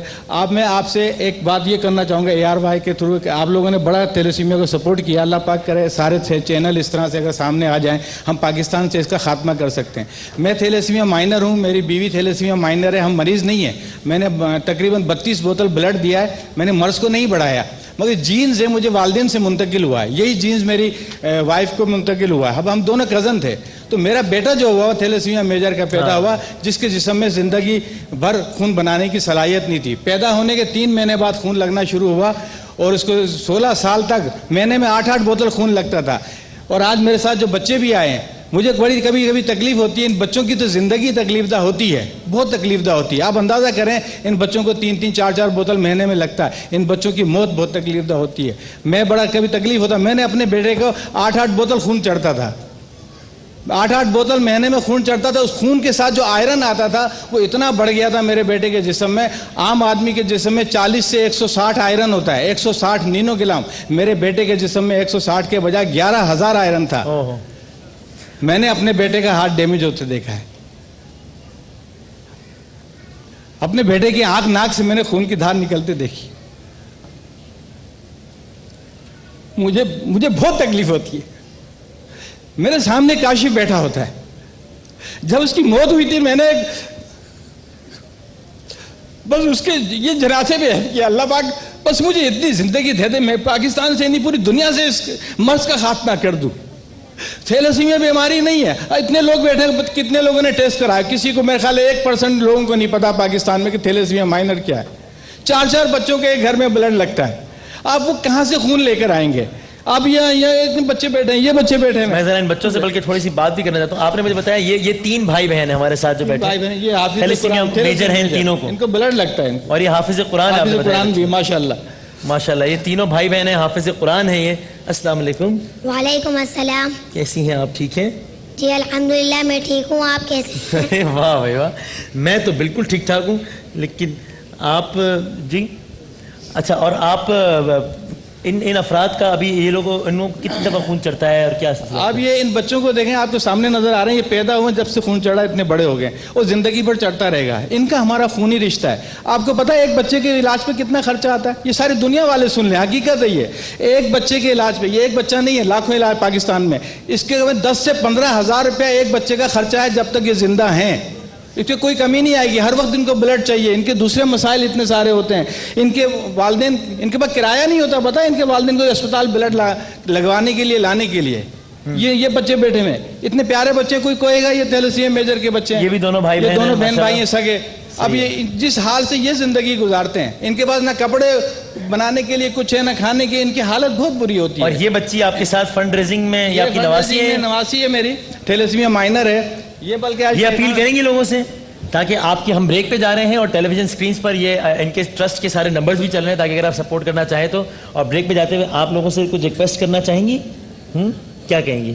میں آپ سے ایک بات یہ کرنا چاہوں گا ARY کے تھرو, کہ آپ لوگوں نے بڑا تھیلیسیمیا کو سپورٹ کیا. اللہ پاک کرے سارے چینل اس طرح سے اگر سامنے آ جائیں, ہم پاکستان سے اس کا خاتمہ کر سکتے ہیں. میں تھیلیسیمیا مائنر ہوں, میری بیوی تھیلیسیمیا مائنر ہے, ہم مریض نہیں ہیں. میں نے تقریباً 32 بوتل بلڈ دیا ہے. میں نے مرض کو نہیں بڑھایا, مگر جینز ہے مجھے والدین سے منتقل ہوا ہے, یہی جینز میری وائف کو منتقل ہوا ہے. اب ہم دونوں کزن تھے, تو میرا بیٹا جو ہوا تھیلیسیمیا میجر کا پیدا ہوا, جس کے جسم میں زندگی بھر خون بنانے کی صلاحیت نہیں تھی. پیدا ہونے کے 3 مہینے بعد خون لگنا شروع ہوا, اور اس کو 16 سال تک مہینے میں 8-8 بوتل خون لگتا تھا. اور آج میرے ساتھ جو بچے بھی آئے ہیں, مجھے بڑی کبھی تکلیف ہوتی ہے. ان بچوں کی تو زندگی تکلیف دہ ہوتی ہے, بہت تکلیف دہ ہوتی ہے. آپ اندازہ کریں, ان بچوں کو 3-3 4-4 بوتل مہینے میں لگتا ہے. ان بچوں کی موت بہت تکلیف دہ ہوتی ہے. میں بڑا کبھی تکلیف ہوتا, میں نے اپنے بیٹے کو 8-8 بوتل خون چڑھتا تھا, 8-8 بوتل مہینے میں خون چڑھتا تھا. اس خون کے ساتھ جو آئرن آتا تھا وہ اتنا بڑھ گیا تھا میرے بیٹے کے جسم میں. عام آدمی کے جسم میں 40 سے 160 آئرن ہوتا ہے, 160 نینو گرام. میرے بیٹے کے جسم میں 160 کے بجائے 11,000 آئرن تھا. میں نے اپنے بیٹے کا ہارٹ ڈیمیج ہوتے دیکھا ہے. اپنے بیٹے کی آنکھ ناک سے میں نے خون کی دھار نکلتے دیکھی. مجھے بہت تکلیف ہوتی ہے. میرے سامنے کاشف بیٹھا ہوتا ہے. جب اس کی موت ہوئی تھی, میں نے بس اس کے یہ جنازے پہ عہد کیا, اللہ پاک بس مجھے اتنی زندگی دے دے, میں پاکستان سے نہیں پوری دنیا سے اس مرض کا خاتمہ کر دوں. تھیلیسیمیا بیماری نہیں ہے. اتنے لوگ بیٹھے, کتنے لوگوں نے ٹیسٹ کرایا, کسی کو میرے خیال 1% لوگوں کو نہیں پتا پاکستان میں کہ تھیلیسیمیا مائنر کیا ہے. 4-4 بچوں کے ایک گھر میں بلڈ لگتا ہے. آپ وہ کہاں سے خون لے کر آئیں گے؟ آپ یہاں اتنے بچے بیٹھے ہیں, یہ بچے بیٹھے ہیں. میں ذرا ان بچوں سے بلکہ تھوڑی سی بات بھی کرنا چاہتا ہوں. آپ نے مجھے بتایا یہ 3 بھائی بہن ہیں ہمارے ساتھ جو بیٹھے ہیں, یہ حافظ قرآن میجر ہیں ان تینوں کو, ان کو بلڈ لگتا ہے, اور یہ حافظ قرآن بھی ماشاءاللہ. ماشاءاللہ یہ تینوں بھائی بہن ہیں, حافظ قرآن ہیں یہ. السلام علیکم. وعلیکم السلام. کیسی ہیں آپ, ٹھیک ہیں؟ جی الحمدللہ میں ٹھیک ہوں, آپ کیسے ہیں؟ واہ بھائی واہ, میں تو بالکل ٹھیک ٹھاک ہوں. لیکن آپ جی اچھا, اور آپ ان افراد کا ابھی یہ لوگوں کتنی دفعہ خون چڑھتا ہے اور کیا؟ آپ یہ ان بچوں کو دیکھیں, آپ تو سامنے نظر آ رہے ہیں, یہ پیدا ہوئے جب سے خون چڑھا اتنے بڑے ہو گئے, اور زندگی بھر چڑھتا رہے گا. ان کا ہمارا خونی رشتہ ہے. آپ کو پتہ ہے ایک بچے کے علاج پہ کتنا خرچہ آتا ہے؟ یہ ساری دنیا والے سن لیں, حقیقت ہے یہ. ایک بچے کے علاج پہ, یہ ایک بچہ نہیں ہے, لاکھوں علاج پاکستان میں, اس کے 10 سے 15 ہزار روپیہ ایک بچے کا خرچہ ہے جب تک یہ زندہ ہیں. اس کی کوئی کمی نہیں آئے گی. ہر وقت ان کو بلڈ چاہیے. ان کے دوسرے مسائل اتنے سارے ہوتے ہیں. ان کے والدین, ان کے پاس کرایہ نہیں ہوتا, پتہ ہے ان کے والدین کو اسپتال بلڈ لگوانے کے لیے, لانے کے لیے. یہ بچے بیٹھے ہوئے اتنے پیارے بچے, کوئی کہے گا یہ تھیلیسیمیا میجر کے بچے ہیں. یہ بھی دونوں بھائی یہ بہن دونوں ہیں بہن بھائی ہیں سگے. اب یہ جس حال سے یہ زندگی گزارتے ہیں, ان کے پاس نہ کپڑے بنانے کے لیے کچھ ہے نہ کھانے کے, ان کی حالت بہت بری ہوتی ہے. اور یہ بچی آپ کے ساتھ فنڈ ریزنگ میں یا آپ کی نواسی ہے؟ نواسی ہے میری, تھیلیسیمیا مائنر ہے یہ. بلکہ یہ اپیل کریں گے لوگوں سے تاکہ آپ کی, ہم بریک پہ جا رہے ہیں اور ٹیلی ویژن سکرینز پر یہ ان کے ٹرسٹ کے سارے نمبرز بھی چل رہے ہیں, تاکہ اگر آپ سپورٹ کرنا چاہیں تو. اور بریک پہ جاتے ہوئے آپ لوگوں سے کچھ ریکویسٹ کرنا چاہیں گی, کیا کہیں گی؟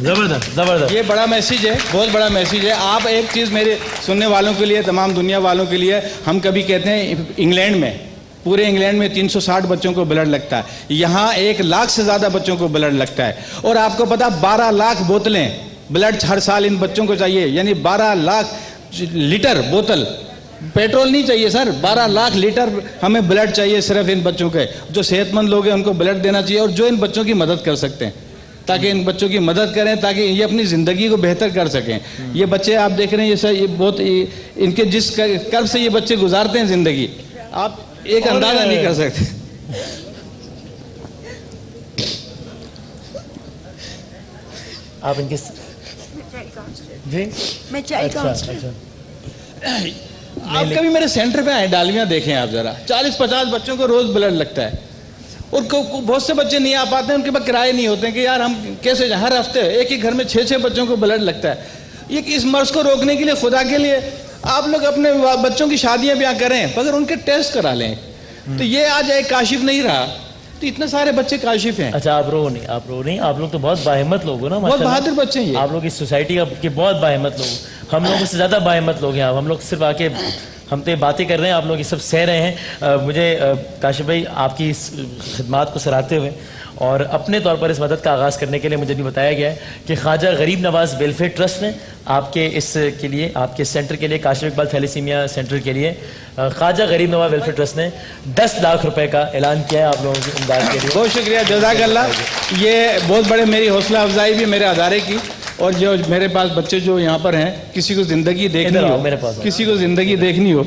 زبردست زبردست. یہ بڑا میسیج ہے, بہت بڑا میسیج ہے. آپ ایک چیز میرے سننے والوں کے لیے, تمام دنیا والوں کے لیے, ہم کبھی کہتے ہیں انگلینڈ میں, پورے انگلینڈ میں 360 بچوں کو بلڈ لگتا ہے, یہاں 1 لاکھ سے زیادہ بچوں کو بلڈ لگتا ہے. اور آپ کو پتا 12 لاکھ بوتلیں بلڈ ہر سال ان بچوں کو چاہیے, یعنی 12 لاکھ لیٹر بوتل. پیٹرول نہیں چاہیے سر, 12 لاکھ لیٹر ہمیں بلڈ چاہیے صرف ان بچوں کے. جو صحت مند لوگ ہیں ان کو بلڈ دینا چاہیے, اور جو ان بچوں کی مدد کر سکتے ہیں تاکہ ان بچوں کی مدد کریں, تاکہ یہ اپنی زندگی کو بہتر کر سکیں. یہ بچے آپ دیکھ رہے ہیں, یہ سر یہ بہت ان کے جس کرب سے یہ بچے گزارتے ہیں زندگی, آپ ایک اندازہ نہیں کر سکتے. آپ ان کے جی میں چائے آپ کبھی میرے سینٹر پہ آئے, ڈالمیاں دیکھیں آپ ذرا, 40-50 بچوں کو روز بلڈ لگتا ہے. اور بہت سے بچے نہیں آ پاتے ہیں, ان کے پاس کرائے نہیں ہوتے ہیں کہ یار ہم کیسے جائیں. ہر ہفتے ایک ہی گھر میں 6 بچوں کو بلڈ لگتا ہے. یہ اس مرض کو روکنے کے لیے, خدا کے لیے, آپ لوگ اپنے بچوں کی شادیاں بیاہ کریں مگر ان کے ٹیسٹ کرا لیں. تو یہ آج ایک کاشف نہیں رہا, تو اتنے سارے بچے کاشف ہیں. اچھا آپ رو نہیں, آپ رو نہیں, آپ لوگ تو بہت باہمت لوگ ہو نا, بہت بہادر بچے ہیں. آپ لوگ اس سوسائٹی کے بہت باہمت لوگ, ہم لوگوں سے زیادہ باہمت لوگ ہیں. ہم لوگ صرف آ کے ہم تو باتیں کر رہے ہیں, آپ لوگ یہ سب سہ رہے ہیں. مجھے کاشف بھائی آپ کی اس خدمات کو سراہتے ہوئے اور اپنے طور پر اس مدد کا آغاز کرنے کے لیے مجھے بھی بتایا گیا ہے کہ خواجہ غریب نواز ویلفیئر ٹرسٹ نے آپ کے اس کے لیے, آپ کے سینٹر کے لیے, کاشف اقبال تھیلیسیمیا سینٹر کے لیے خواجہ غریب نواز ویلفیئر ٹرسٹ نے 10 لاکھ روپے کا اعلان کیا ہے آپ لوگوں کی امداد کے لیے. بہت شکریہ, جزاک اللہ. یہ بہت بڑے میری حوصلہ افزائی بھی میرے ادارے کی. اور جو میرے پاس بچے جو یہاں پر ہیں, کسی کو زندگی دیکھنی ہو, کسی کو زندگی دیکھنی ہو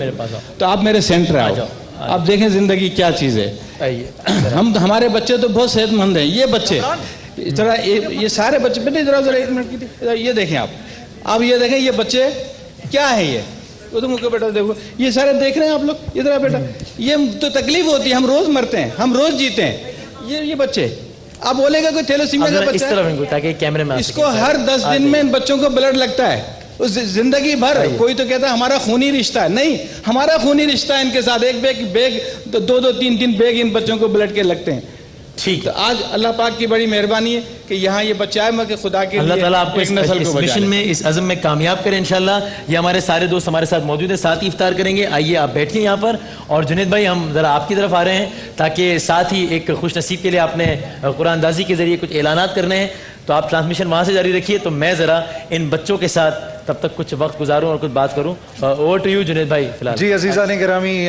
تو آپ میرے سینٹر آؤ, آپ دیکھیں زندگی کیا چیز ہے. ہمارے بچے تو بہت صحت مند ہیں. یہ بچے ذرا, یہ سارے بچے, بیٹے ذرا 1 منٹ کی, یہ دیکھیں آپ یہ دیکھیں یہ بچے کیا ہے. یہ تم کو بیٹا دیکھو, یہ سارے دیکھ رہے ہیں آپ لوگ, ادھر بیٹا, یہ تو تکلیف ہوتی ہے, ہم روز مرتے ہیں, ہم روز جیتے ہیں. یہ بچے, آپ بولے گا کوئی تھیلیسیمیا کا بچہ ہے, تاکہ کیمرے میں اس کو ہر 10 دن میں ان بچوں کو بلڈ لگتا ہے. زندگی بھر کوئی تو کہتا ہے ہمارا خونی رشتہ ہے, نہیں, ہمارا خونی رشتہ ہے ان کے ساتھ. ایک بیگ 2-3 بیگ ان بچوں کو بلڈ کے لگتے ہیں. ٹھیک ہے, آج اللہ پاک کی بڑی مہربانی ہے کہ یہاں یہ بچہ آئے, مگر خدا کے اللہ تعالیٰ آپ کو اس مشن میں, اس عزم میں کامیاب کریں انشاءاللہ. یہ ہمارے سارے دوست ہمارے ساتھ موجود ہیں, ساتھ ہی افطار کریں گے. آئیے آپ بیٹھیے یہاں پر. اور جنید بھائی ہم ذرا آپ کی طرف آ رہے ہیں تاکہ ساتھ ہی ایک خوش نصیب کے لیے آپ نے قرآن اندازی کے ذریعے کچھ اعلانات کرنے ہیں, تو آپ ٹرانسمیشن وہاں سے جاری رکھیے, تو میں ذرا ان بچوں کے ساتھ تب تک کچھ وقت گزاروں اور کچھ بات کروں. اوور ٹو یو جنید بھائی. فی الحال جی عزیزان گرامی,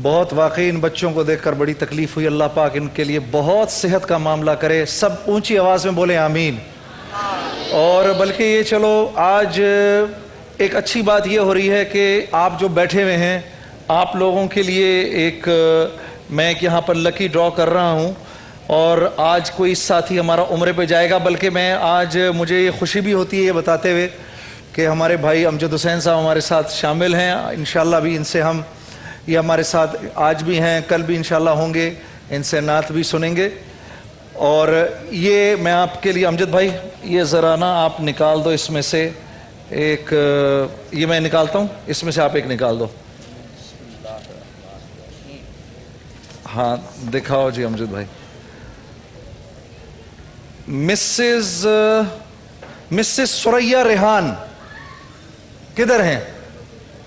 بہت واقعی ان بچوں کو دیکھ کر بڑی تکلیف ہوئی. اللہ پاک ان کے لیے بہت صحت کا معاملہ کرے. سب اونچی آواز میں بولیں آمین. اور بلکہ یہ چلو آج ایک اچھی بات یہ ہو رہی ہے کہ آپ جو بیٹھے ہوئے ہیں, آپ لوگوں کے لیے ایک میں یہاں پر لکی ڈرا کر رہا ہوں. اور آج کوئی ساتھی ہمارا عمرے پہ جائے گا, بلکہ میں آج مجھے یہ خوشی بھی ہوتی ہے یہ بتاتے ہوئے کہ ہمارے بھائی امجد حسین صاحب ہمارے ساتھ شامل ہیں. انشاءاللہ بھی ان سے ہم, یہ ہمارے ساتھ آج بھی ہیں, کل بھی انشاءاللہ ہوں گے, ان سے نعت بھی سنیں گے. اور یہ میں آپ کے لیے, امجد بھائی یہ ذرا نا آپ نکال دو اس میں سے ایک, یہ میں نکالتا ہوں, اس میں سے آپ ایک نکال دو. ہاں دکھاؤ جی امجد بھائی. مسز ثریا ریحان کدھر ہیں؟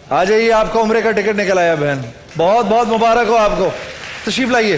آ جائیے, آپ کو عمرے کا ٹکٹ نکل آیا بہن, بہت بہت مبارک ہو آپ کو, تشریف لائیے.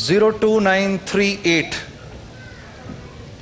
02938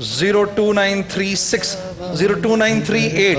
02936 02938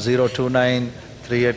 02938।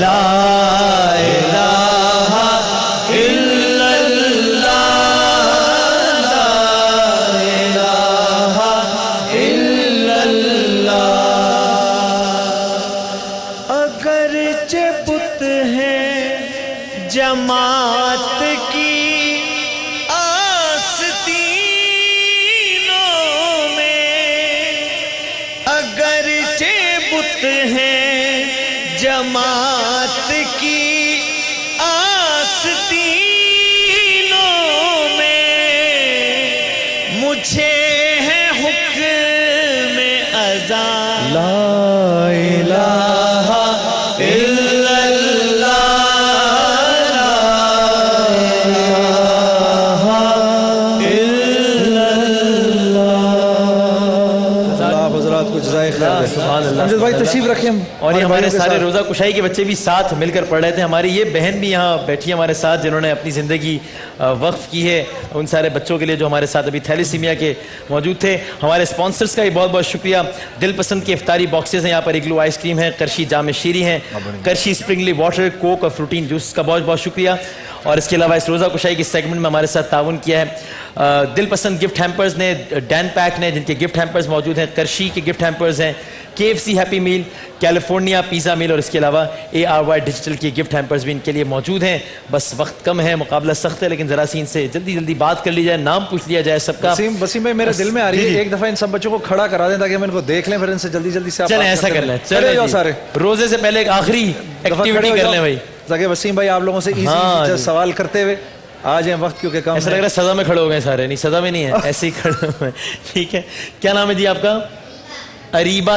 لا الہ الا اللہ لا الہ الا اللہ اگرچہ بت ہیں جماعت کی آستینوں میں اگرچہ بت ہیں جماعت کی آستینوں میں مجھے ہے حکم اذان لا الہ الا اللہ لا الہ الا اللہ آپ حضرات کو جزائے خیر دے. سبحان اللہ امجد بھائی تشریف رکھیں. اور یہ ہمارے بھائیوں کے سارے ساتھ. روزہ کشائی کے بچے بھی ساتھ مل کر پڑھ رہے تھے. ہماری یہ بہن بھی یہاں بیٹھی ہے ہمارے ساتھ جنہوں نے اپنی زندگی وقف کی ہے ان سارے بچوں کے لیے جو ہمارے ساتھ ابھی تھیلیسیمیا کے موجود تھے. ہمارے اسپانسرز کا بھی بہت بہت شکریہ. دل پسند کے افطاری باکسز ہیں, یہاں پر اگلو آئس کریم ہے, کرشی جام شیری ہیں, کرشی اسپرنگلی واٹر, کوک اور فروٹین جوس کا بہت بہت شکریہ. اور اس کے علاوہ اس روزہ کشائی کے سیگمنٹ میں ہمارے ساتھ تعاون کیا ہے دل پسند گفٹ ہیمپرز نے, ڈین پیک نے, جن کے گفٹ ہیمپرز موجود ہیں, کرشی کے گفٹ ہیمپرز ہیں, KFC ہیپی میل, کیلیفورنیا پیزا میل, اور اس کے علاوہ ARY ڈیجیٹل کے گفٹ ہیمپرز بھی ان کے لیے موجود ہیں. بس وقت کم ہے, مقابلہ سخت ہے, لیکن ذرا سی ان سے جلدی جلدی بات کر لی جائے, نام پوچھ لیا جائے سب کا. وسیم بھائی میرے دل میں آ رہی ہے ایک دفعہ ان سب بچوں کو کھڑا کرا دیں تاکہ ہم ان کو دیکھ لیں, پھر ان سے جلدی جلدی سے چلیں ایسا کر لیں, چلے جاؤ سارے روزے سے پہلے ایک آخری ایکٹیویٹی کر لیں بھائی, تاکہ وسیم بھائی آپ لوگوں سے ایزی سوال کرتے ہوئے آ جائیں, وقت کیونکہ کم ایسا لگ رہا ہے سزا میں کھڑے ہو گئے سارے. نہیں سزا میں نہیں ہے, ایسے ہی کھڑے ہوئے. ٹھیک ہے, کیا نام ہے جی آپ کا؟ اریبہ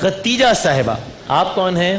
خدیجہ صاحبہ. آپ کون ہیں؟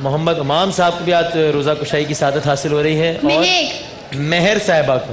محمد امام صاحب کو بھی آج روزہ کشائی کی سعادت حاصل ہو رہی ہے. اور مہر صاحبہ کو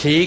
ٹھیک.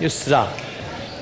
یسرا.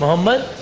محمد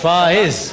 فائز.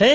ہے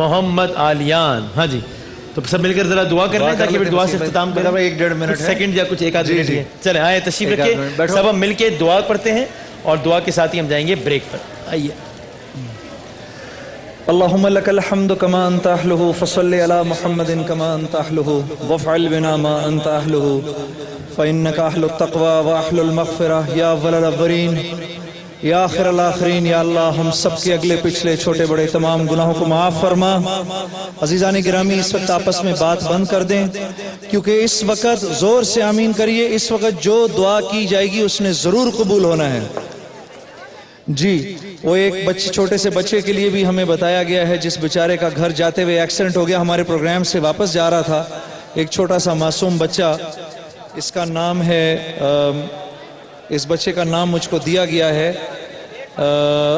محمد آلیان. ہاں جی, تو سب مل کر ذرا دعا کر لیں تاکہ پھر دعا سے اختتام کریں. ایک ڈیڑھ منٹ سیکنڈ یا کچھ ایک آدھ منٹ ہے. چلیں آئے تشریف ایک آدھ منٹ رکھیں, بیٹھو. سب ہم مل کے دعا پڑھتے ہیں اور دعا کے ساتھ ہی ہم جائیں گے بریک پر. آئیے. اللهم لك الحمد كما أنت أهله فصل على محمد كما أنت أهله وافعل بنا ما أنت أهله فإنك أهل التقوى وأهل المغفرة يا أول الأولين یا آخر الاخرین. یا اللہ ہم سب کے اگلے پچھلے چھوٹے بڑے تمام گناہوں کو معاف فرما. عزیزان گرامی اس وقت آپس میں بات بند کر دیں, کیونکہ اس وقت زور سے آمین کریے, اس وقت جو دعا کی جائے گی اس نے ضرور قبول ہونا ہے. جی وہ ایک چھوٹے سے بچے کے لیے بھی ہمیں بتایا گیا ہے جس بیچارے کا گھر جاتے ہوئے ایکسیڈنٹ ہو گیا, ہمارے پروگرام سے واپس جا رہا تھا, ایک چھوٹا سا معصوم بچہ, اس کا نام ہے اس بچے کا نام مجھ کو دیا گیا ہے,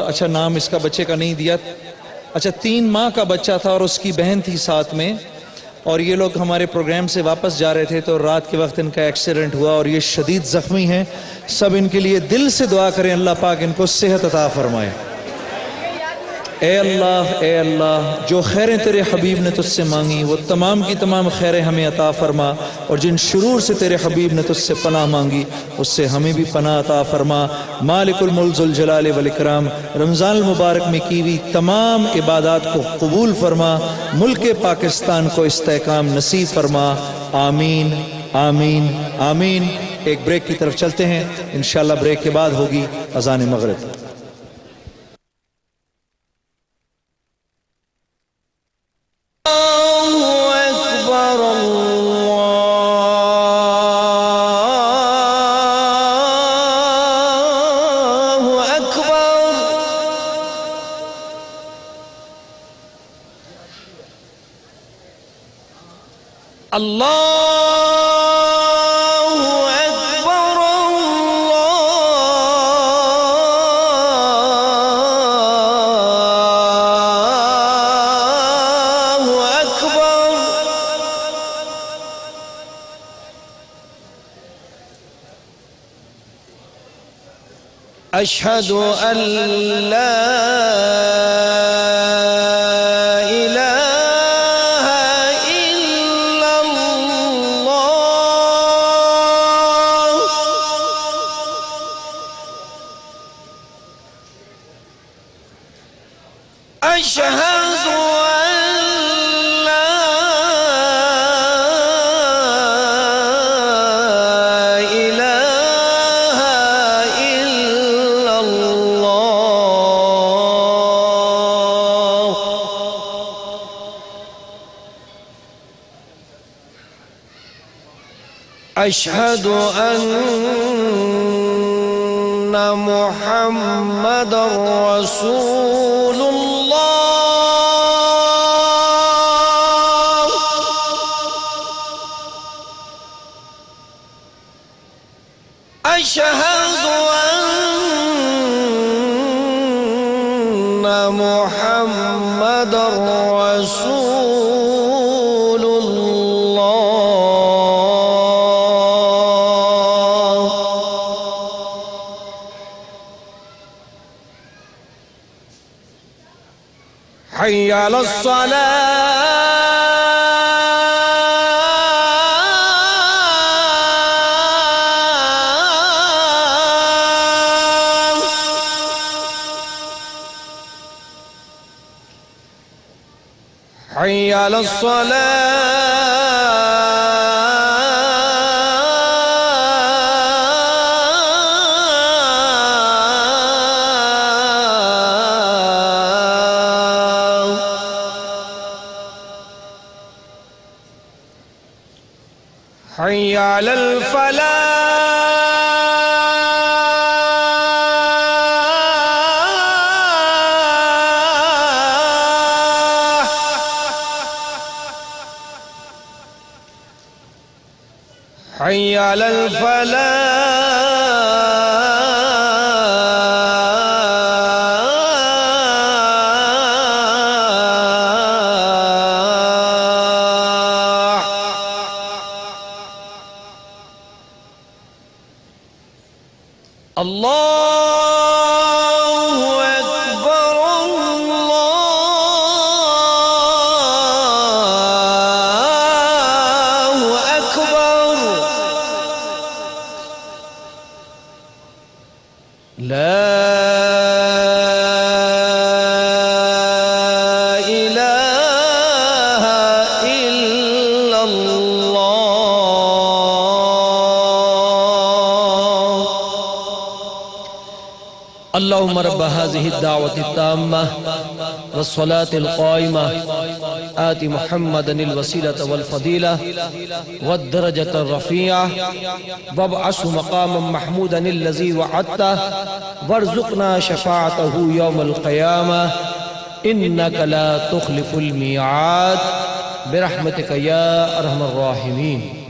اچھا نام اس کا بچے کا نہیں دیا, اچھا 3 ماہ کا بچہ تھا اور اس کی بہن تھی ساتھ میں, اور یہ لوگ ہمارے پروگرام سے واپس جا رہے تھے تو رات کے وقت ان کا ایکسیڈنٹ ہوا اور یہ شدید زخمی ہیں. سب ان کے لیے دل سے دعا کریں, اللہ پاک ان کو صحت عطا فرمائے. اے اللہ جو خیریں تیرے حبیب نے تجھ سے مانگی وہ تمام کی تمام خیریں ہمیں عطا فرما, اور جن شرور سے تیرے حبیب نے تجھ سے پناہ مانگی اس سے ہمیں بھی پناہ عطا فرما. مالک الملک ذوالجلال والاکرام, رمضان المبارک میں کی ہوئی تمام عبادات کو قبول فرما, ملک پاکستان کو استحکام نصیب فرما. آمین آمین آمین. ایک بریک کی طرف چلتے ہیں, انشاءاللہ بریک کے بعد ہوگی اذان مغرب. أشهد أن لا إله إلا الله أشهد أن محمد رسول الله أشهد أن محمد رسول الله حي على الصلاة حي على الصلاة حي على الفلاح حي على الفلاح الله أكبر الله أكبر لا إله إلا الله اللهم رب هذه الدعوة التامة والصلاة القائمة آت محمدا الوسيلة والفضيلة والدرجة الرفيعة وابعثه مقاما محمودا الذي وعدته وارزقنا شفاعته يوم القيامة إنك لا تخلف الميعاد برحمتك يا أرحم الراحمين.